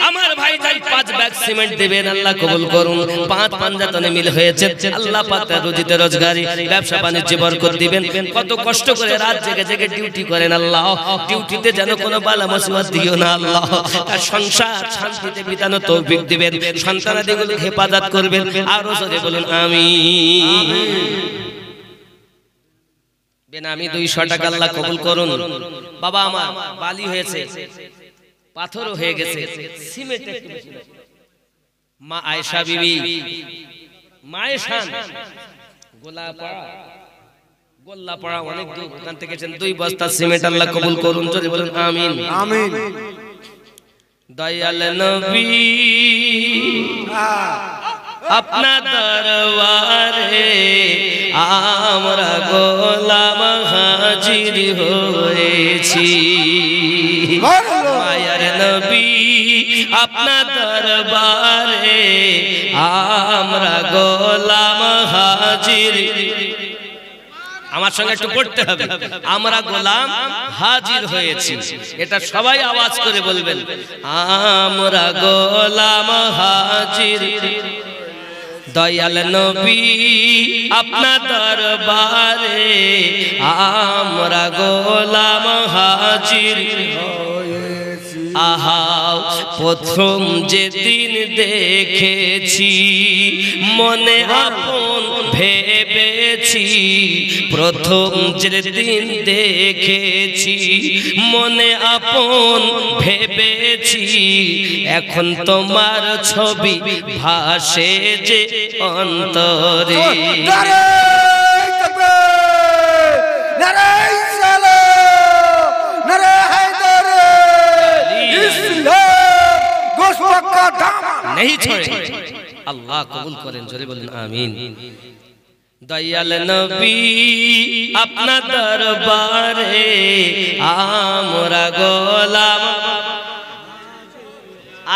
আমার ভাই যাই 5 ব্যাগ সিমেন্ট দিবেন আল্লাহ কবুল করুন 5 পাঞ্জাতনে মিল হয়েছে আল্লাহ পাক তার রুজিতে রোজগারি ব্যবসা বাণিজ্যে বরকত দিবেন কত কষ্ট করে রাত জেগে জেগে ডিউটি করেন আল্লাহ ডিউটিতে যেন কোনো বালা মুসিবত দিও না আল্লাহ আর সংসার শান্তিতে বিতানো তৌফিক দিবেন সন্তানাদিগুলো হেফাজত করবেন আর জোরে বলুন আমিন বেনামি 200 টাকা আল্লাহ কবুল করুন বাবা আমার বালি হয়েছে পাথরও হয়ে গেছে সিমেন্ট একটু বেশি মা আয়েশা বিবি মায়েশান গোল্লাপাড়া অনেক দূর ওখান থেকে এসেছেন 2 বস্তা সিমেন্ট আল্লাহ কবুল করুন যদি বলুন আমিন আমিন দয়াল নবী अपना दरबारे আমরা গোলাম হাজির হয়েছি মায়ার নবী আপনার দরবারে আমরা গোলাম হাজির আমার সঙ্গে একটু পড়তে হবে আমরা গোলাম হাজির হয়েছি এটা সবাই আওয়াজ করে বলবেন আমরা গোলাম হাজির দয়াল নবী আপনার দরবারে আমরা গোলাম হাজির আহা প্রথম যেদিন দেখেছি মনে আপন ভেবেছি প্রথম যেদিন দেখেছি মনে আপন ভেবেছি এখন তোমার ছবি ভাসে যে অন্তরে নারে তাকবীর নারে সালাম নারে হায়দার ইসলাম গোশত का दामन नहीं छोड़े अल्लाह कबूल करें जोरे बोलें आमीन दयाल नबी अपना दरबारे आमरा गोलाम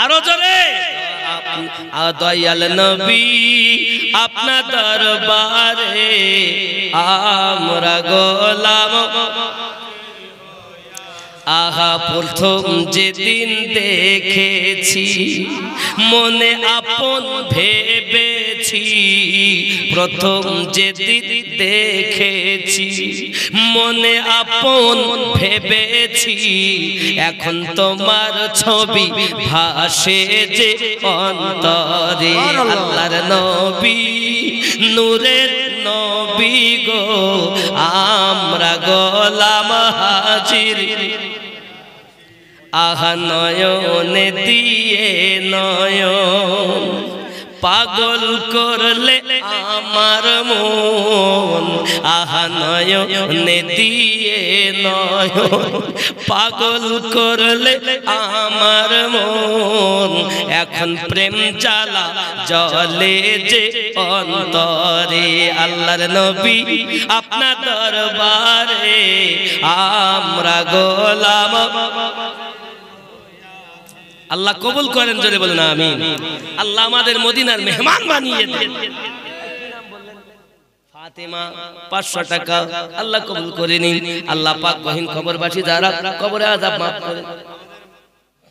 आरो जोरे दयाल नबी अपना दरबारे आमरा गोलाम आहा प्रथम जेदिन देखेছি মনে আপন ভেবেছি প্রথম যেদিন দেখেছি মনে আপন ভেবেছি এখন তোমার ছবি ভাসে যে অন্তরে আল্লাহর নবী নূরের নবী গো আমরা গোলাম হাজির আহা নয়নে দিয়ে নয়ন পাগল করলে আমার মন আহা নয়নে দিয়ে নয়ন পাগল করলে আমার মন এখন প্রেম জ্বালা জ্বলে যে অন্তরে আল্লাহর নবী আপনার দরবারে আমরা গোলাম আল্লাহ কবুল করেন জোরে বলেন আমিন আল্লাহ আমাদের মদিনার মেহমান বানিয়ে দেন ফাতেমা 500 টাকা আল্লাহ কবুল করে নিন আল্লাহ পাক বহিন খবরবাসী যারা কবরে আযাব maaf করে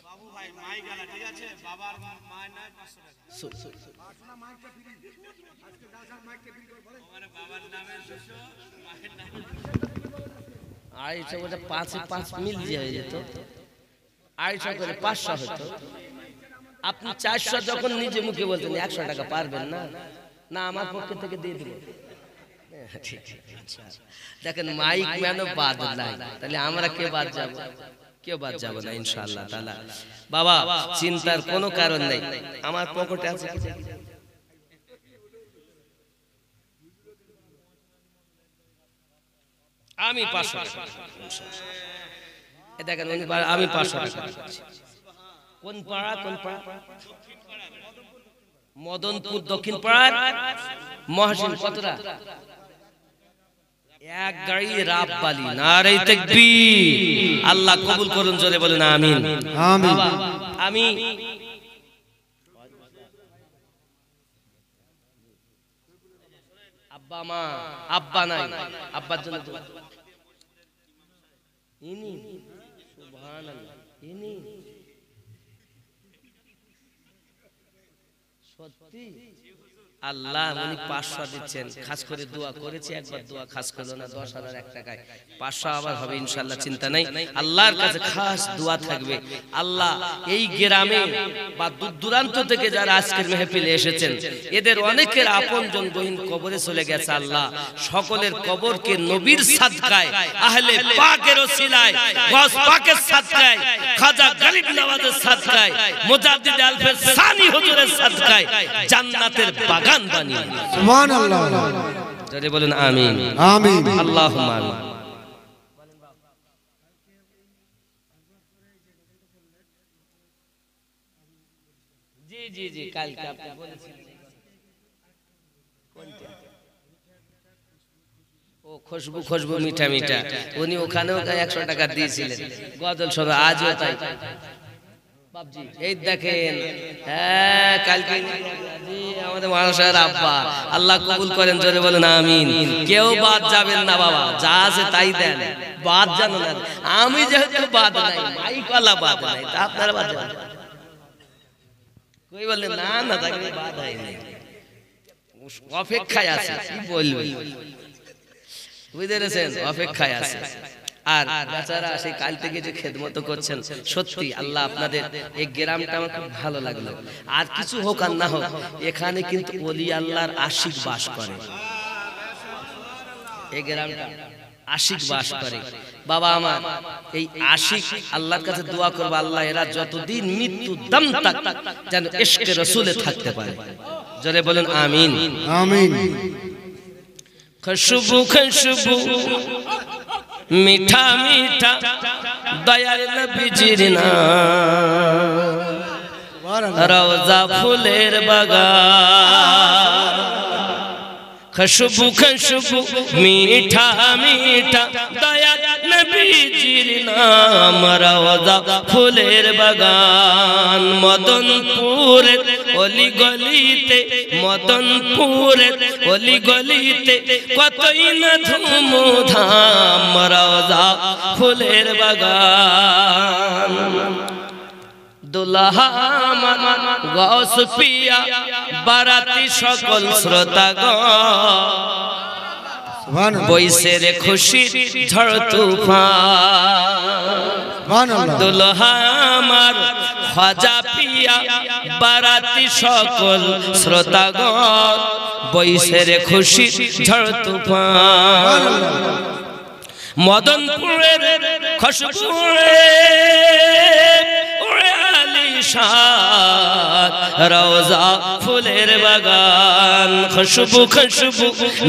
বাবু ভাই মাই গলা ঠিক আছে বাবার মায়ের নামে 500 টাকা আপনারা মাইকটা ফ্রি আজকে দাসার মাইকটা ফ্রি করে বলেন আমার বাবার নামে 200 মায়ের নামে আইসা ওটা 5 মিল যায় যেত আড়াইশো করে 500 হতো আপনি 400 যখন নিজে মুখে বলতেন 100 টাকা পারবেন না না আমার পক্ষ থেকে দিয়ে দেব ঠিক আচ্ছা দেখেন মাইক ম্যানও বাদ নাই তাহলে আমরা কে বাদ যাব কেউ বাদ যাব না ইনশাআল্লাহ তাআলা বাবা চিন্তার কোনো কারণ নেই আমার পকেটে আছে আমি 500 টাকা দেখেন আমি 500 টাকা কোন পাড়া মদনপুর দক্ষিণ পাড়ার মহসিন কতটা এক গাড়ি রাববালি নারে তাকবীর আল্লাহ কবুল করুন জোরে বলেন আমিন আমিন আমি আব্বা মা আব্বা নাই আব্বার জন্য ইনি সুবহানাল্লাহ ইনি সত্যি আল্লাহ উনি 500 দিচ্ছেন খাস করে দোয়া করেছি একবার দোয়া খাস করলো না 10,001 টাকায় 500 আবার হবে ইনশাআল্লাহ চিন্তা নাই আল্লাহর কাছে খাস দোয়া থাকবে আল্লাহ এই গ্রামে বা দূর দূরান্ত থেকে যারা আজকের মেহফিলে এসেছেন এদের অনেকের আপনজন বহিন কবরে চলে গেছে আল্লাহ সকলের কবরকে নবীর সাদকায় আহলে পাকের ওসিলায় গস পাকের সাদকায় খাজা গরিব নওয়াজের সাদকায় মুজাদ্দিদ আলফের সানি হুজুরের সাদকায় জান্নাতের বাগান বানিয়ে সুবহানাল্লাহ জোরে বলুন আমিন আমিন আল্লাহুম্মা আমিন জি জি জি কালকে আপনি বলেছিলেন কোনটা ও খুশবু খুশবু মিঠা মিঠা উনি ওখানেও 100 টাকা দিয়েছিলেন গজল সবে আজও তাই বাপজি এই দেখেন হ্যাঁ কালকে জি আমাদের মানুষের আব্বা আল্লাহ কবুল করেন জোরে বলেন আমিন কেউ বাদ যাবেন না বাবা যা আছে তাই দেন বাদ জানো না আমি যেহেতু বাদ নাই মাইকওয়ালা বাদ নাই তা আপনারা বাদ যাবেন কই বলেন না না তাকে বাদ হয় নাই অপেক্ষায় আছে কি বলবেন বুঝতে পেরেছেন অপেক্ষায় আছে আর বেচারা সেই কাল থেকে যে খেদমত করছেন সত্যি আল্লাহ আপনাদের এই গ্রামটা আমার খুব ভালো লাগলো আর কিছু হোক আর না হোক এখানে কিন্তু ওলি আল্লাহর আশিক বাস করে এই গ্রামটা আশিক বাস করে বাবা আমার এই আশিক আল্লাহর কাছে দোয়া করবে আল্লাহ এরা যতদিন মৃত্যু দম তক যেন ইশকে রাসূলে থাকতে পারে জোরে বলেন আমিন আমিন খুশবু খুশবু মিঠা মিঠা দয়াল নবীজির নাম রওজা ফুলের বাগান খুশবু খুশবু মিঠা মিঠা দয়াল নবীজির নাম রওজা ফুলের বাগান মদনপুরের অলি গলিতে মদনপুরের অলি গলিতে কতই না ধুমধাম রওজা ফুলের বাগান দুলহা আমার গৌস পিয়া বারাতি সকল শ্রোতাগণ বইসে রে খুশি ঝড় তুফান দুলহা আমার খাজা পিয়া বারাতি সকল শ্রোতাগণ বইসে রে খুশি ঝড় তুফান মদনপুরের খুশবুরে রওজা ফুলের বাগান খুশবু খুশবু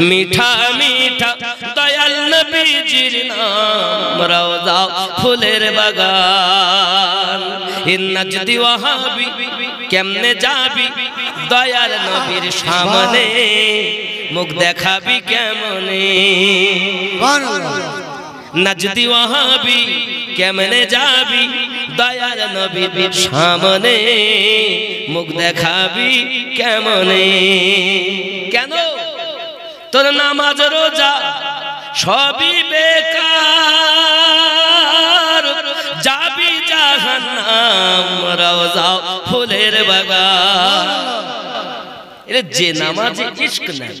মিঠা মিঠা দয়াল নবীজির নাম রওজা ফুলের বাগান ইন্নাজদি ওয়াহাবি কেমনে যাবি দয়াল নবীর সামনে মুখ দেখাবি কেমনে নাজদি ওয়াহাবি কেমনে যাবি দয়াল নবীর সামনে মুখ দেখাবি কেমনে কেন তোর নামাজ রোজা সবই বেকার যাবি জাহান্নাম রওজা ফুলের বাগান এর যে নামাজে ইশক নাই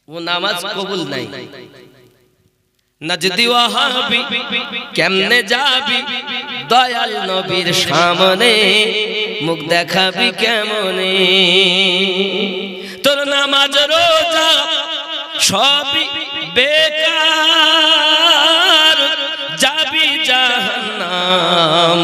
ও নামাজ কবুল নাই নাজদি ওয়াহাবি কেমনে যাবি দয়াল নবীর সামনে মুখ দেখাবি কেমনে তোর নামাজ রোজা সবই বেকার যাবি জাহান্নাম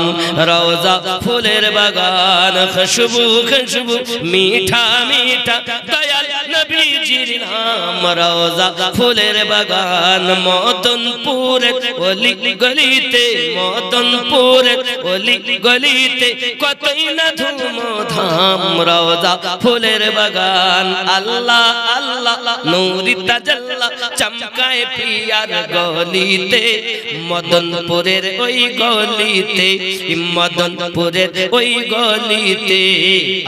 রওজা ফুলের বাগান খুশবু খুশবু মিঠা মিঠা দয়াল নবীজির নাম রওজা ফুলের বাগান মদনপুরের অলি গলিতে মদনপুরের অলি গলিতে কতই না ধুমধাম রওজা ফুলের বাগান আল্লাহ আল্লাহ নূরি তাজাল্লা চমকায় পিয়ার গলিতে মদনপুরের ওই গলিতে মদনপুরের ওই গলিতে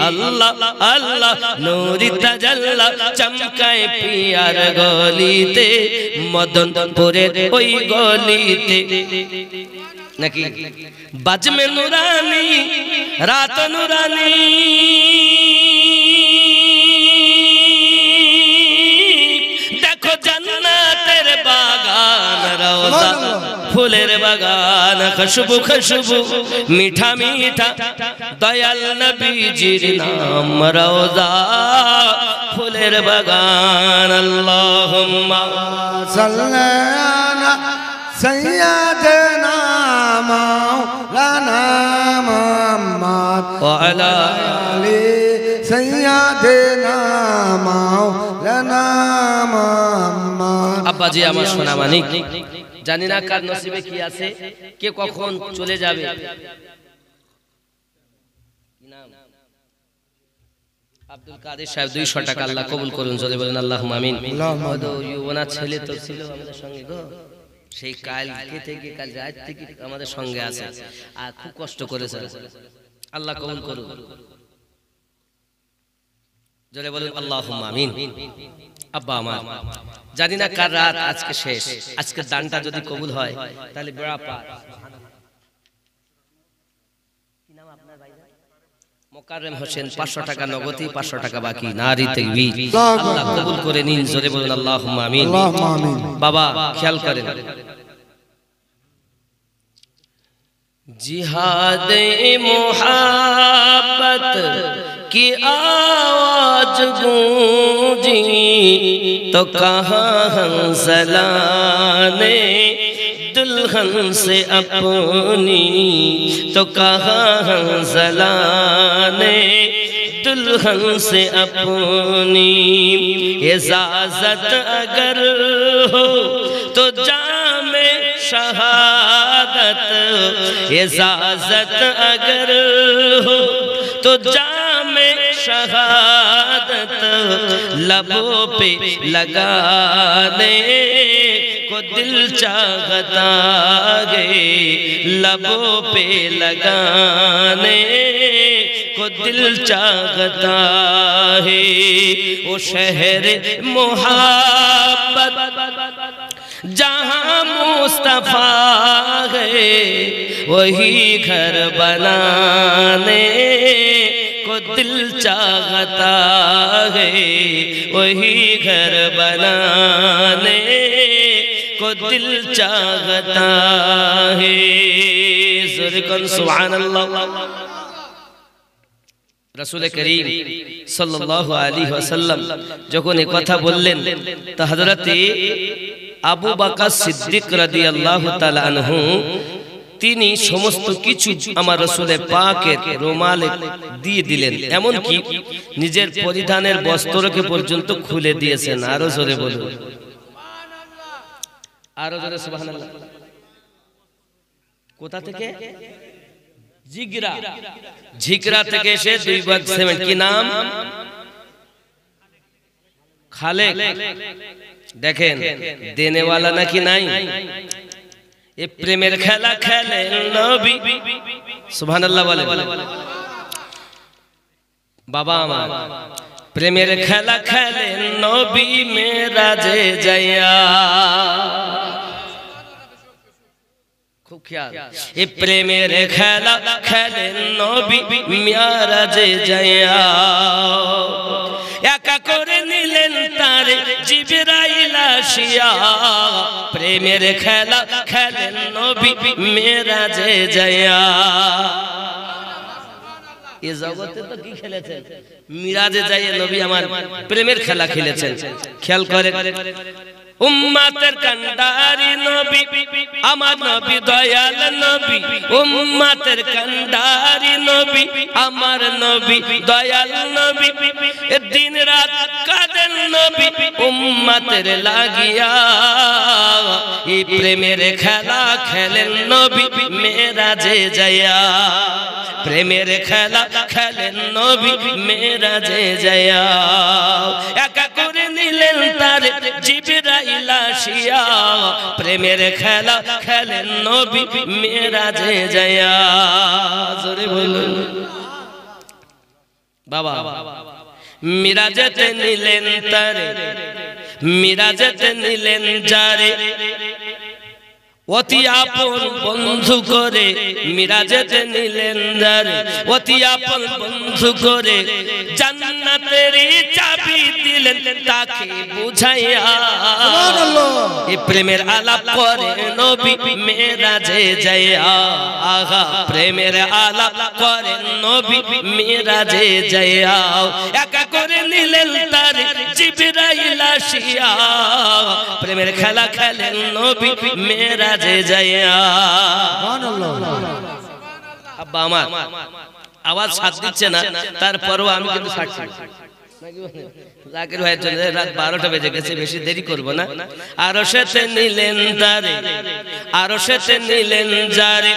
আল্লাহ আল্লাহ নূরি তাজাল্লা জাল্লা চমকায় পিয়ার গলিতে মদনপুরের ওই গলিতে নাকি বাজমে নুরানি রাত নুরানি দেখো জান্নাতের বাগান রওজা ফুলের বাগান খুশবু খুশবু মিঠা মিঠা দয়াল নবীজির নাম রওজা ফুলের বাগান আল্লাহুম্মা সাল্লি আলা সাইয়্যিদিনা মাওলানা মুহাম্মদ ওয়া আলা আলি সাইয়্যিদিনা মাওলানা মুহাম্মদ। আব্বাজি আমার সোনা মানিক, জানি না কার নসিবে কি আছে, কে কখন চলে যাবে। আব্দুল কাদের সাহেব 200 টাকা আল্লাহ কবুল করুন, চলে বলেন আল্লাহুম্মা আমিন। ওনার ছেলে তো ছিল আমাদের সঙ্গে গো, সেই কালকে থেকে কাল রাত থেকে আমাদের সঙ্গে আছে আর খুব কষ্ট করেছে, আল্লাহ কবুল করুন, জোরে বলেন আল্লাহুম্মা আমিন। আব্বা আমার, জানি না কার রাত আজকে শেষ, আজকে দানটা যদি কবুল হয় তাহলে বেড়া পার। কি নাম আপনার ভাই? মোকাররম হোসেন, 500 টাকা নগদি, 500 টাকা বাকি। নারী তাকবীর, আল্লাহ কবুল করে নিন, জোরে বলেন আল্লাহুম্মা আমিন। বাবা খেয়াল করেন, জিহাদে মোহাব্বত की आवाज गूंजी तो कहाँ हंसला ने दुल्हन से अपनी, तो कहाँ हंसला ने दुल्हन से अपनी। इजाजत अगर हो तो जामे शहादत, इजाजत अगर हो तो जामे शहादत लबों पे लगाने को दिल चाहता है, लबों पे लगाने को दिल चाहता है। वो शहर मोहब्बत जहाँ मुस्तफा है, वही घर बनाने को दिल चाहता है, वही घर बनाने को दिल चाहता है। ज़ुरकन सुभान अल्लाह। রাসূল করিম সাল্লাল্লাহু আলাইহি ওয়াসাল্লাম যখন এই কথা বললেন, তো হযরতে আবু বকর সিদ্দিক রাদিয়াল্লাহু তাআলা আনহু তিনি সমস্ত কিছু আমার রাসূলের পাকের রুমালে দিয়ে দিলেন, এমন কি নিজের পরিধানের বস্ত্রকে পর্যন্ত খুলে দিয়েছেন। আরো জোরে বলুন সুবহানাল্লাহ, আরো জোরে সুবহানাল্লাহ। কোথা থেকে? জিগরা, ঝিকরা থেকে এসে 2 ভাগ সিমেন্ট। কি নাম? খালেক। দেখেন দেনেওয়ালা নাকি নাই। এ প্রেমের খেলা খেলে নবী, সুবহানাল্লাহ বলে বাবা আমার। প্রেমের খেলা খেলে নবী মেরাজে যাইয়া, খুব খেয়াল। এ প্রেমের খেলা খেলে নবী মেরাজে যাইয়া, একা করে নিলেন তারে জিবরাইল আসিয়া। প্রেমের খেলা খেলেন নবী মেরাজে যাইয়া। এ জগতে তো কি খেলেছেন? মিরাজে যাইয়া নবী আমার প্রেমের খেলা খেলেছেন। খেয়াল করে উম্মতের কান্ডারি নবী আমার নবী, দয়াল নবী। উম্মতের কান্ডারি নবী আমার নবী, দয়াল নবী। দিন রাত কাঁদেন নবী উম্মতের লাগিয়া। এই প্রেমের খেলা খেলেন নবী মেরাজে যাইয়া, প্রেমের খেলা খেলেন নবী মেরাজে যাইয়া। একা করে নিলেন তার জিবরাইল আসিয়া। প্রেমের খেলা খেলেন নবী মেরাজে যাইয়া। জোরে বলুন বাবা। মিরাজেতে নিলেন তারে মিরাজেতে নিলেন যারে অতি আপন বন্ধু করে মিরাজেতে নিলেন যারে অতি আপন বন্ধু করে জান্নাতের চাবি দিলেন তাকে বুঝাইয়া এই প্রেমের আলাপ করে নবী মেরাজে যাইয়া আগা প্রেমের আলাপ করে নবী মেরাজে যাইয়া একা করে নিলেন তারে জিবরাইল আসিয়া প্রেমের খেলা খেলেন নবী মেরাজে যাইয়া আব্বা আমার আওয়াজ সাথ দিচ্ছে না তারপরও আমি কিন্তু সাক্ষী জাকির ভাইয়ের জন্য রাত 12টা বেজে গেছে বেশি দেরি করব না আরশেতে নিলেন যারে আরশেতে নিলেন যারে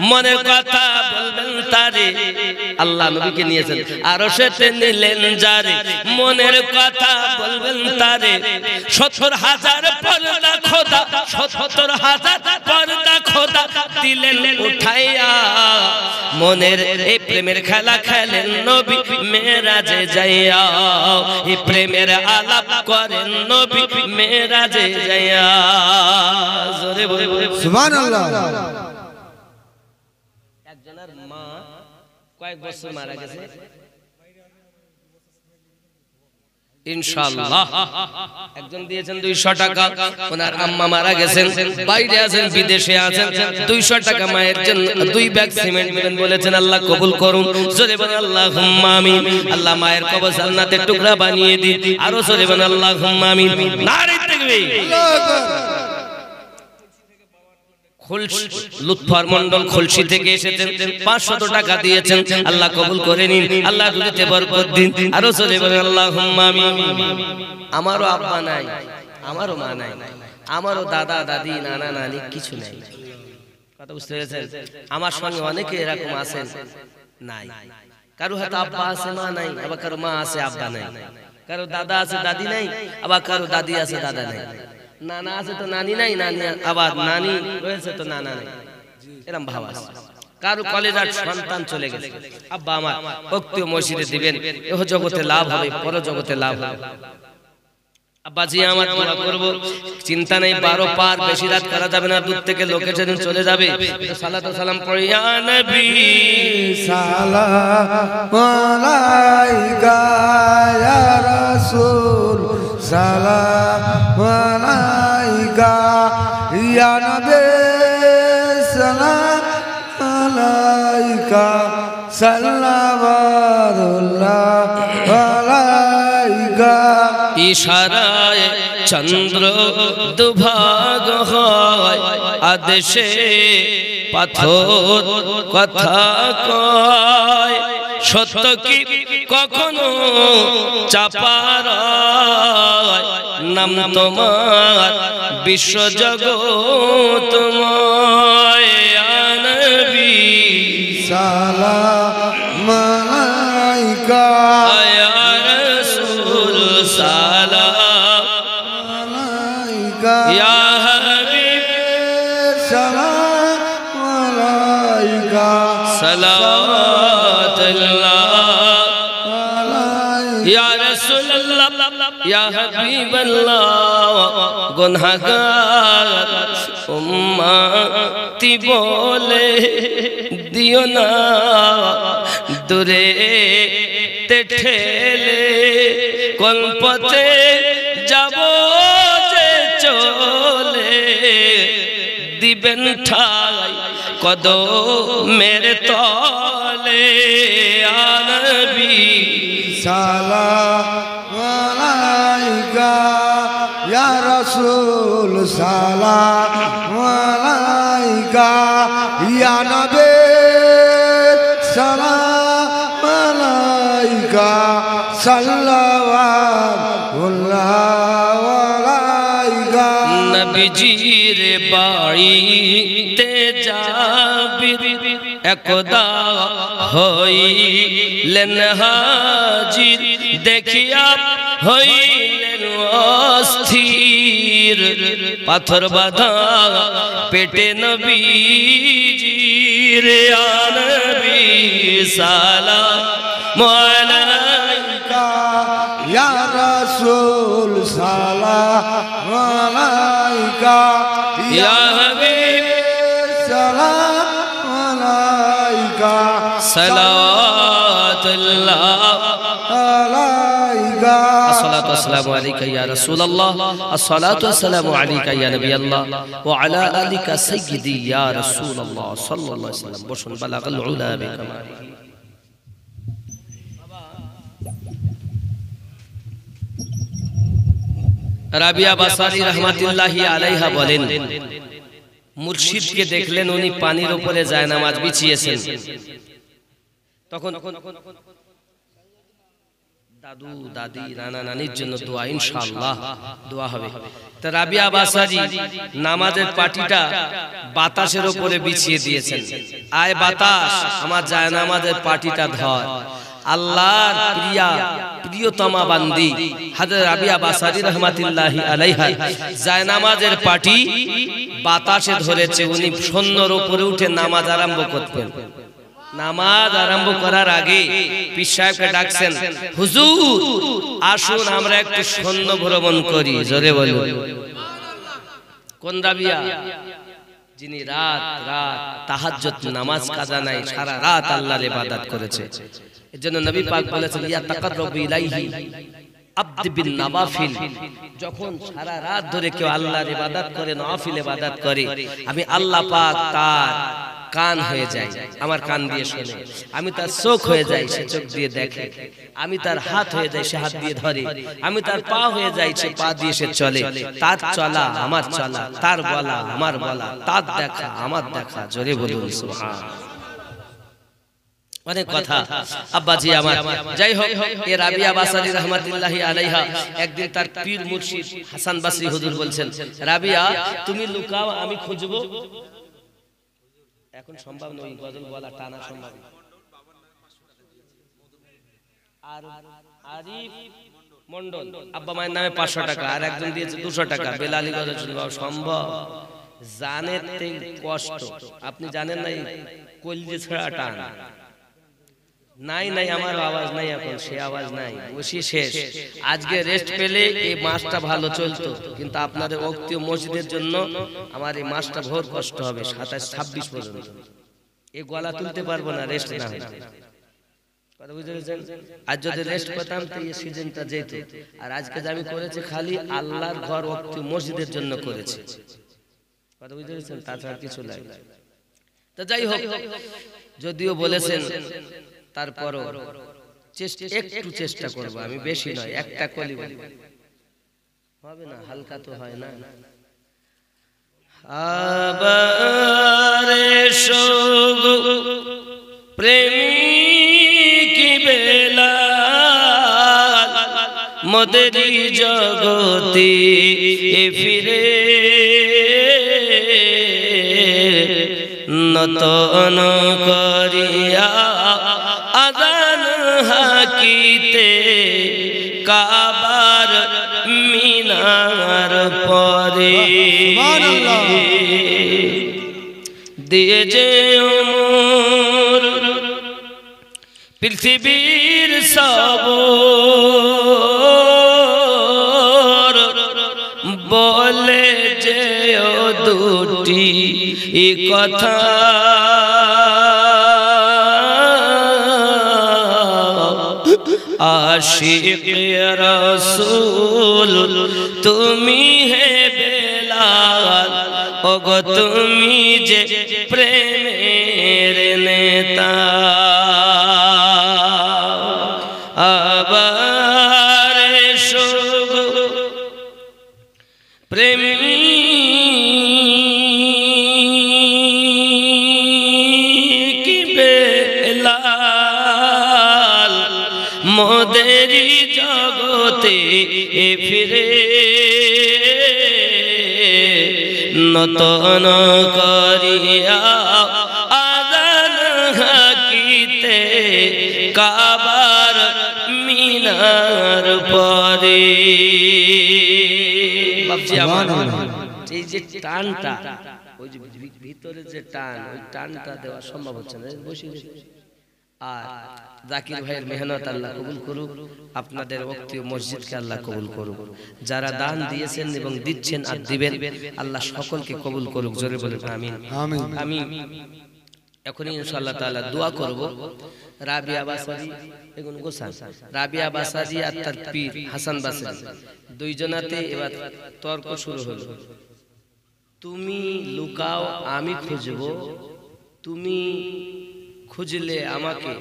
মনের কথা বলবেন তারে আল্লাহ নবীকে নিয়েছেন আরশেতে নিলেন যারে মনের কথা বলবেন তারে 70,000 পর্দা খোদা 70,000 পর্দা খোদা দিলেন উঠাইয়া মনের এই প্রেমের খেলা খেলেন নবী মেরাজে যাইয়া এই প্রেমের আলাপ করেন নবী মেরাজে যাইয়া জোরে বলে সুবহানাল্লাহ একজনের মা কয়েক বছর মারা গেছে ইনশাআল্লাহ একজন দিয়েছেন 200 টাকা ওনার আম্মা মারা গেছেন বাইরে আছেন বিদেশে আছেন 200 টাকা মায়ের জন্য 2 ব্যাগ সিমেন্ট দিবেন বলেছেন আল্লাহ কবুল করুন জোরে বলেন আল্লাহুম্মা আমিন আল্লাহ মায়ের কবর জান্নাতের টুকরা বানিয়ে দিন আরো জোরে বলেন আল্লাহুম্মা আমিন নারে তাকবীর আল্লাহু আকবার লুৎফর মন্ডল খুলশি থেকে এসেছেন 500 টাকা দিয়েছেন আল্লাহ কবুল করে নিন আল্লাহ রুজিতে বরকত দিন আরো চলে বলেন আল্লাহুম্মা আমিন আমারও আব্বা নাই আমারও মা নাই আমারও দাদা দাদি নানা নানি কিছু নাই কথা বুঝতে পেরেছেন আমার সঙ্গে অনেকে এরকম আছেন নাই কারো হয়তো আব্বা আছে মা নাই আবার কারো মা আছে আব্বা নাই কারো দাদা আছে দাদি নাই আবার কারো দাদি আছে দাদা নাই নানা আছে তো নানি নাই নানি আবার নানি রয়েছে তো নানা নাই এরকম ভাব আছে কারো কলেজার সন্তান চলে গেছে আব্বা আমার ভক্তিও মসজিদে দিবেন এহ জগতে লাভ হবে পর জগতে লাভ হবে আব্বাজি আমার দোয়া করব চিন্তা নেই 12 পার বেশি রাত করা যাবে না দূর থেকে লোকে যেদিন চলে যাবে সালাতু সালাম পড়ি ইয়া নবী সালাম আলাইকা ইয়া রাসূল সালাম আলাইকা ইয়া নবী সালাম আলাইকা সাল্লাল্লাহু আলাইকা ইশারায় চন্দ্র দুভাগ হয় আদেশে পাথর কথা কয় সত্য কি কখনো চাপার নাম তোমার বিশ্ব জগৎময় ইয়া নবী সালাম আলাইকা ইয়া রাসূল সালাম আলাইকা ইয়া হাবিব সালাম আলাইকা সালাতুল্লাহ আলাইকা ইয়া রাসূলুল্লাহ ইয়া হাবিবাল্লাহ গুনাহগার উম্মতি বলে দিও না দূরে তে ঠেলে কোন পথে যাব যে চলে দিবেন ঠাই কদমের তলে ইয়া নবী সালাম আলাইকা ইয়া রাসূল সালাম আলাইকা ইয়া নবী সালাম আলাইকা সাল্লাল্লাহু আলাইকা নবীজির বাড়িতে যাবির একদা হইলেন হাজির দেখিয়া হইলেন অস্থির পাথর বাঁধা পেটে নবীজির ইয়া নবী সালাম আলাইকা ইয়া রাসূল সালাম আলাইকা ইয়া হাবিব সালাম আলাইকা সালাতুল্লাহ আলাইকা الصلاة والسلام عليك يا رسول الله الصلاة والسلام عليك يا نبي الله وعلى آلك سيدي يا رسول الله صلى الله عليه وسلم بشر بلغ العلا بكماله রাবিয়া বাসারি রহমাতুল্লাহি আলাইহা বলেন মুর্শিদকে দেখলেন উনি পানির উপরে জায়নামাজ বিছিয়েছেন তখন দাদু দাদি নানা নানির জন্য দোয়া ইনশাআল্লাহ দোয়া হবে তো রাবিয়া বাসারি নামাজের পাটিটা বাতাসের উপরে বিছিয়ে দিয়েছেন আয় বাতাস আমার জায়নামাজের পাটিটা ধর আল্লাহর প্রিয়তমা বান্দি হযরত রাবিয়া বাসারি রাহমাতুল্লাহি আলাইহা জায়নামাজের পাটি বাতাসে ধরেছে উনি সন্ন্যর উপরে উঠে নামাজ আরম্ভ করতেন নামাজ আরম্ভ করার আগে পীর সাহেবকে ডাকছেন হুজুর আসুন আমরা একটু সন্ন্য ভ্রমণ করি জোরে বলুন কোন রাবিয়া যিনি রাত রাত তাহাজ্জুদ নামাজ কাজা নাই সারা রাত আল্লাহর ইবাদত করেছে এজন্য নবী পাক বলেছেন ইয়া তাকাররাবু ইলাইহি আব্দ বিন নওয়াফিল যখন সারা রাত ধরে কেউ আল্লাহর ইবাদত করে নওয়াফিল ইবাদত করে আমি আল্লাহ পাক তার কান হয়ে যায় আমার কান দিয়ে শুনে আমি তার চোখ হয়ে যাই সে চোখ দিয়ে দেখে আমি তার হাত হয়ে যাই সে হাত দিয়ে ধরে আমি তার পা হয়ে যাই সে পা দিয়ে সে চলে তার চলা আমার চলা তার বলা আমার বলা তার দেখা আমার দেখা জোরে বলুন সুবহানাল্লাহ অনেক কথা আব্বাজি আমার যাই হোক এ রাবিয়া বাসারি রাহমাতুল্লাহি আলাইহা একদিন তার পীর মুর্শিদ হাসান বসরি হুজুর বলছেন রাবিয়া তুমি লুকাও আমি খুঁজবো এখন সম্ভব নয় গজল বলা টানা সম্ভব আর আরিফ মন্ডল আব্বা মায়ের নামে 500 টাকা আর একজন দিয়েছে 200 টাকা বেলালি গজল শুনবো সম্ভব জানেন কষ্ট আপনি জানেন না কলজে ছাড়া টান নাই নাই আমার আওয়াজ নাই এখন সে আওয়াজ নাই বসি শেষ আজকে রেস্ট পেলে এই মাসটা ভালো চলতো কিন্তু আপনাদের ওয়াক্তীয় মসজিদের জন্য আমার এই মাসটা ভোর কষ্ট হবে 27-26 পর্যন্ত এই গলা তুলতে পারবো না রেস্ট না হলে কথা বুঝেছেন আজ যদি রেস্ট পেতাম তো এই সিজনটা যেত আর আজকে যে আমি করেছি খালি আল্লাহর ঘর ওয়াক্তীয় মসজিদের জন্য করেছি কথা বুঝেছেন তাছাড়া কিছু লাগে তো যাই হোক যদিও বলেছেন তারপরও একটু চেষ্টা করব আমি বেশি নয় একটা কলি হবে না হালকা তো হয় না আবারে সোগ প্রেমিক বেলাল মদেরি জগতে ফিরে নতন করিয়া আযান হাকিতে কাবার মিনার পরে দিয়ে যে ওমর পৃথিবীর সবর বলে যে ও দুটি কথা আশিক রাসূল তুমি হে বেলাল ওগো তুমি যে প্রেমের নেতা আবার শুভ প্রেমিক বেলাল মোদেরি জগতে ফিরে নতন করিয়া আযান হাকিতে কাবার মিনার পরে বাবজি আমার এই যে টানটা ওই যে ভিতরে যে টান ওই টানটা দেওয়া সম্ভব হচ্ছে না বসে আর জাকির ভাইয়ের মেহনত আল্লাহ কবুল করুক, আপনাদের ওক্তি মসজিদকে আল্লাহ কবুল করুক, যারা দান দিয়েছেন এবং দিচ্ছেন আর দিবেন আল্লাহ সকলকে কবুল করুক, জোরে বলুন আমিন। আমিন। আমি এখনই ইনশাআল্লাহ তাআলা দোয়া করব। রাবিয়া বাসারি এগুন গোসান, রাবিয়া বাসারি আর তার পীর হাসান বাসারি দুইজনাতে এবার তর্ক শুরু হলো। তুমি লুকাও আমি খুঁজবো, তুমি খুঁজলে আমাকে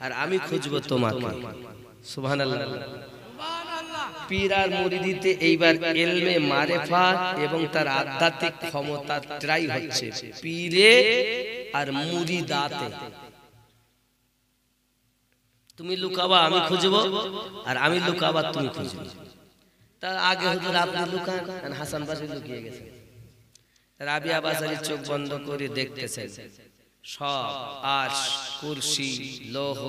আর আমি খুঁজবো তোমাকে। সুবহানাল্লাহ। পীর আর মুরিদিতে এইবার ইলমে মারিফাত এবং তার আধ্যাত্মিক ক্ষমতা ট্রাই হচ্ছে পীরে আর মুরিদাতে। তুমি লুকাবা আমি খুঁজবো আর আমি লুকাবা তুমি খুঁজবে। তার আগে হুজুর আপনি লুকান আর হাসান বাসরি লুকিয়ে গেছে। রাবিয়া বাসারি চোখ বন্ধ করে দেখতেছেন সব আরশ, কুরসি, লৌহ,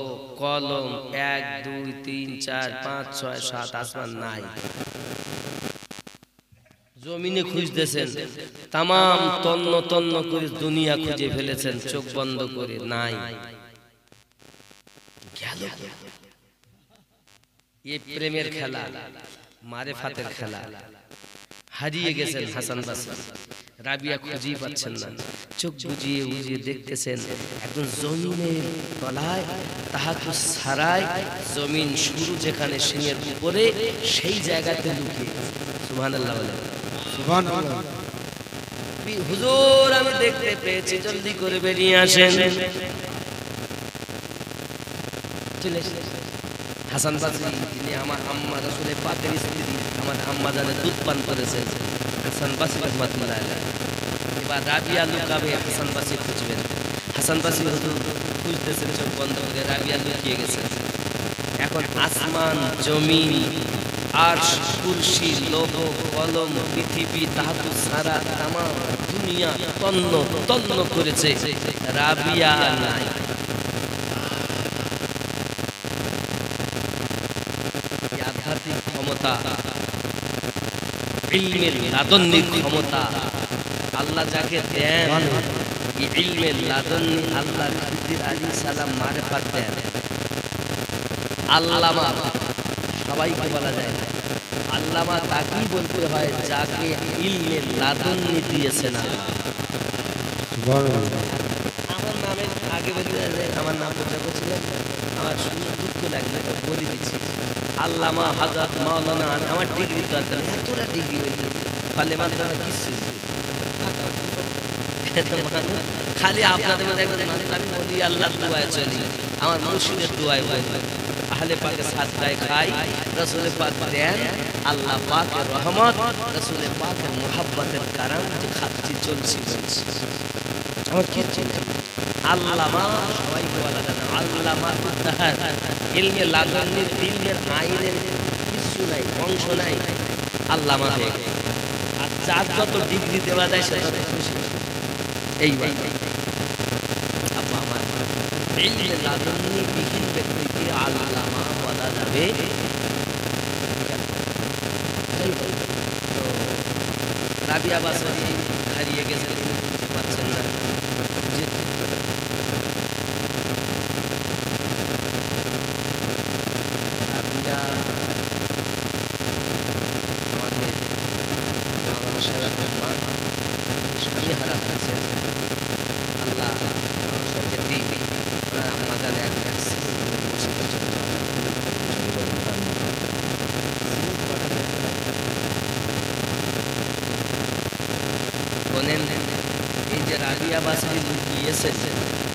কলম 1 2 3 4 5 6 7 আসমান নাই। জমিনে খুঁজতেছেন, তামাম তন্ন তন্ন করে দুনিয়া খুঁজে ফেলেছেন, চোখ বন্ধ করে নাই। গেল এই প্রেমের খেলা, মারিফাতের খেলা, হারিয়ে গেছেন হাসান বাসরি। রাবিয়া খুঁজেই পাচ্ছেন না, চোখ বুজিয়ে বুজিয়ে দেখতেছেন একদম জমিনের তলায় তাহাজ্জুদ সারায়, জমিন শুরু যেখানে সিংহের উপরে সেই জায়গাতে লুকিয়ে। সুবহানাল্লাহ বলেন। সুবহানাল্লাহ। হুজুর আমি দেখতে পেয়েছি, জলদি করে বেরিয়ে আসেন। চলে এসেছেন হাসান বাসরি, যিনি আমার আম্মা রাসূলের পাকের স্ত্রী, আমার আম্মা জানে দুধ পান করেছেন, হাসান বাসরি রাহমাতুল্লাহ আলাইহি। এবার রাবিয়া লুকাবে, হাসান বাসরি খুঁজবেন। হাসান বাসরি হুজুর খুঁজতেছেন চোখ বন্ধ করে, রাবিয়া লুকিয়ে গেছেন। এখন আসমান, জমিন, আরশ, কুরসি, লৌহ, কলম, পৃথিবী, তাহাজ্জুদ সারা তামাম দুনিয়া তন্ন তন্ন করেছে, রাবিয়া নাই। আধ্যাত্মিক ক্ষমতা, ইলমের লাদন্নি ক্ষমতা আল্লাহ যাকে দেন, এই ইলমের লাদন্নি আল্লাহ খিদির আলাইহিস সালাম মারিফাত দেন। আল্লামা সবাইকে বলা যায় না, আল্লামা তাকেই বলতে হয় যাকে ইলমের লাদন্নি দিয়েছেন আল্লাহ। সুবহানাল্লাহ। আমার নামের আগে বলতে আমার নাম প্রচার করছিলেন, আমার শুনে দুঃখ লাগলো, বলে দিচ্ছি আল্লামা হযরত মাওলানা। আমার ডিগ্রি তো আছে, এতটা ডিগ্রি হয়েছে ফলে মাত্রা কিছু খালি আপনাদের মধ্যে একজন মানুষ, আমি বলি আল্লাহর দোয়ায় চলি, আমার মুর্শিদের দোয়ায় বলি, আহলে পাকের সাদকায় খাই, রাসূলের পাক দেন, আল্লাহ পাকের রহমত, রাসূলের পাকের মুহাব্বতের কারণ যে খাচ্ছি চলছি বলছি। আমার কি চিন্তা আল্লামা সবাইকে বলা যায় না, আল্লামা উদ্দার ইলমে লাদন্নির, ইলমের আইনের কিছু নাই, অংশ নাই, আল্লামা হয়ে গেছে। আর যার যত ডিগ্রি দেওয়া যায় সে তত খুশি। এইবার আব্বা আমার ইলমে লাদন্নি বিহীন ব্যক্তিকে আল্লামা বলা যাবে। তো রাবিয়া বাসারি হারিয়ে গেছে, তিনি বুঝতে পারছেন না। রাবিয়া আমাদের স্বামী হারা হয়েছে, আল্লাহ মানুষকে দিক ওনার আম্মা জানে এক বলেন। এই যে রাবিয়া বাসারি লুকিয়েছেন,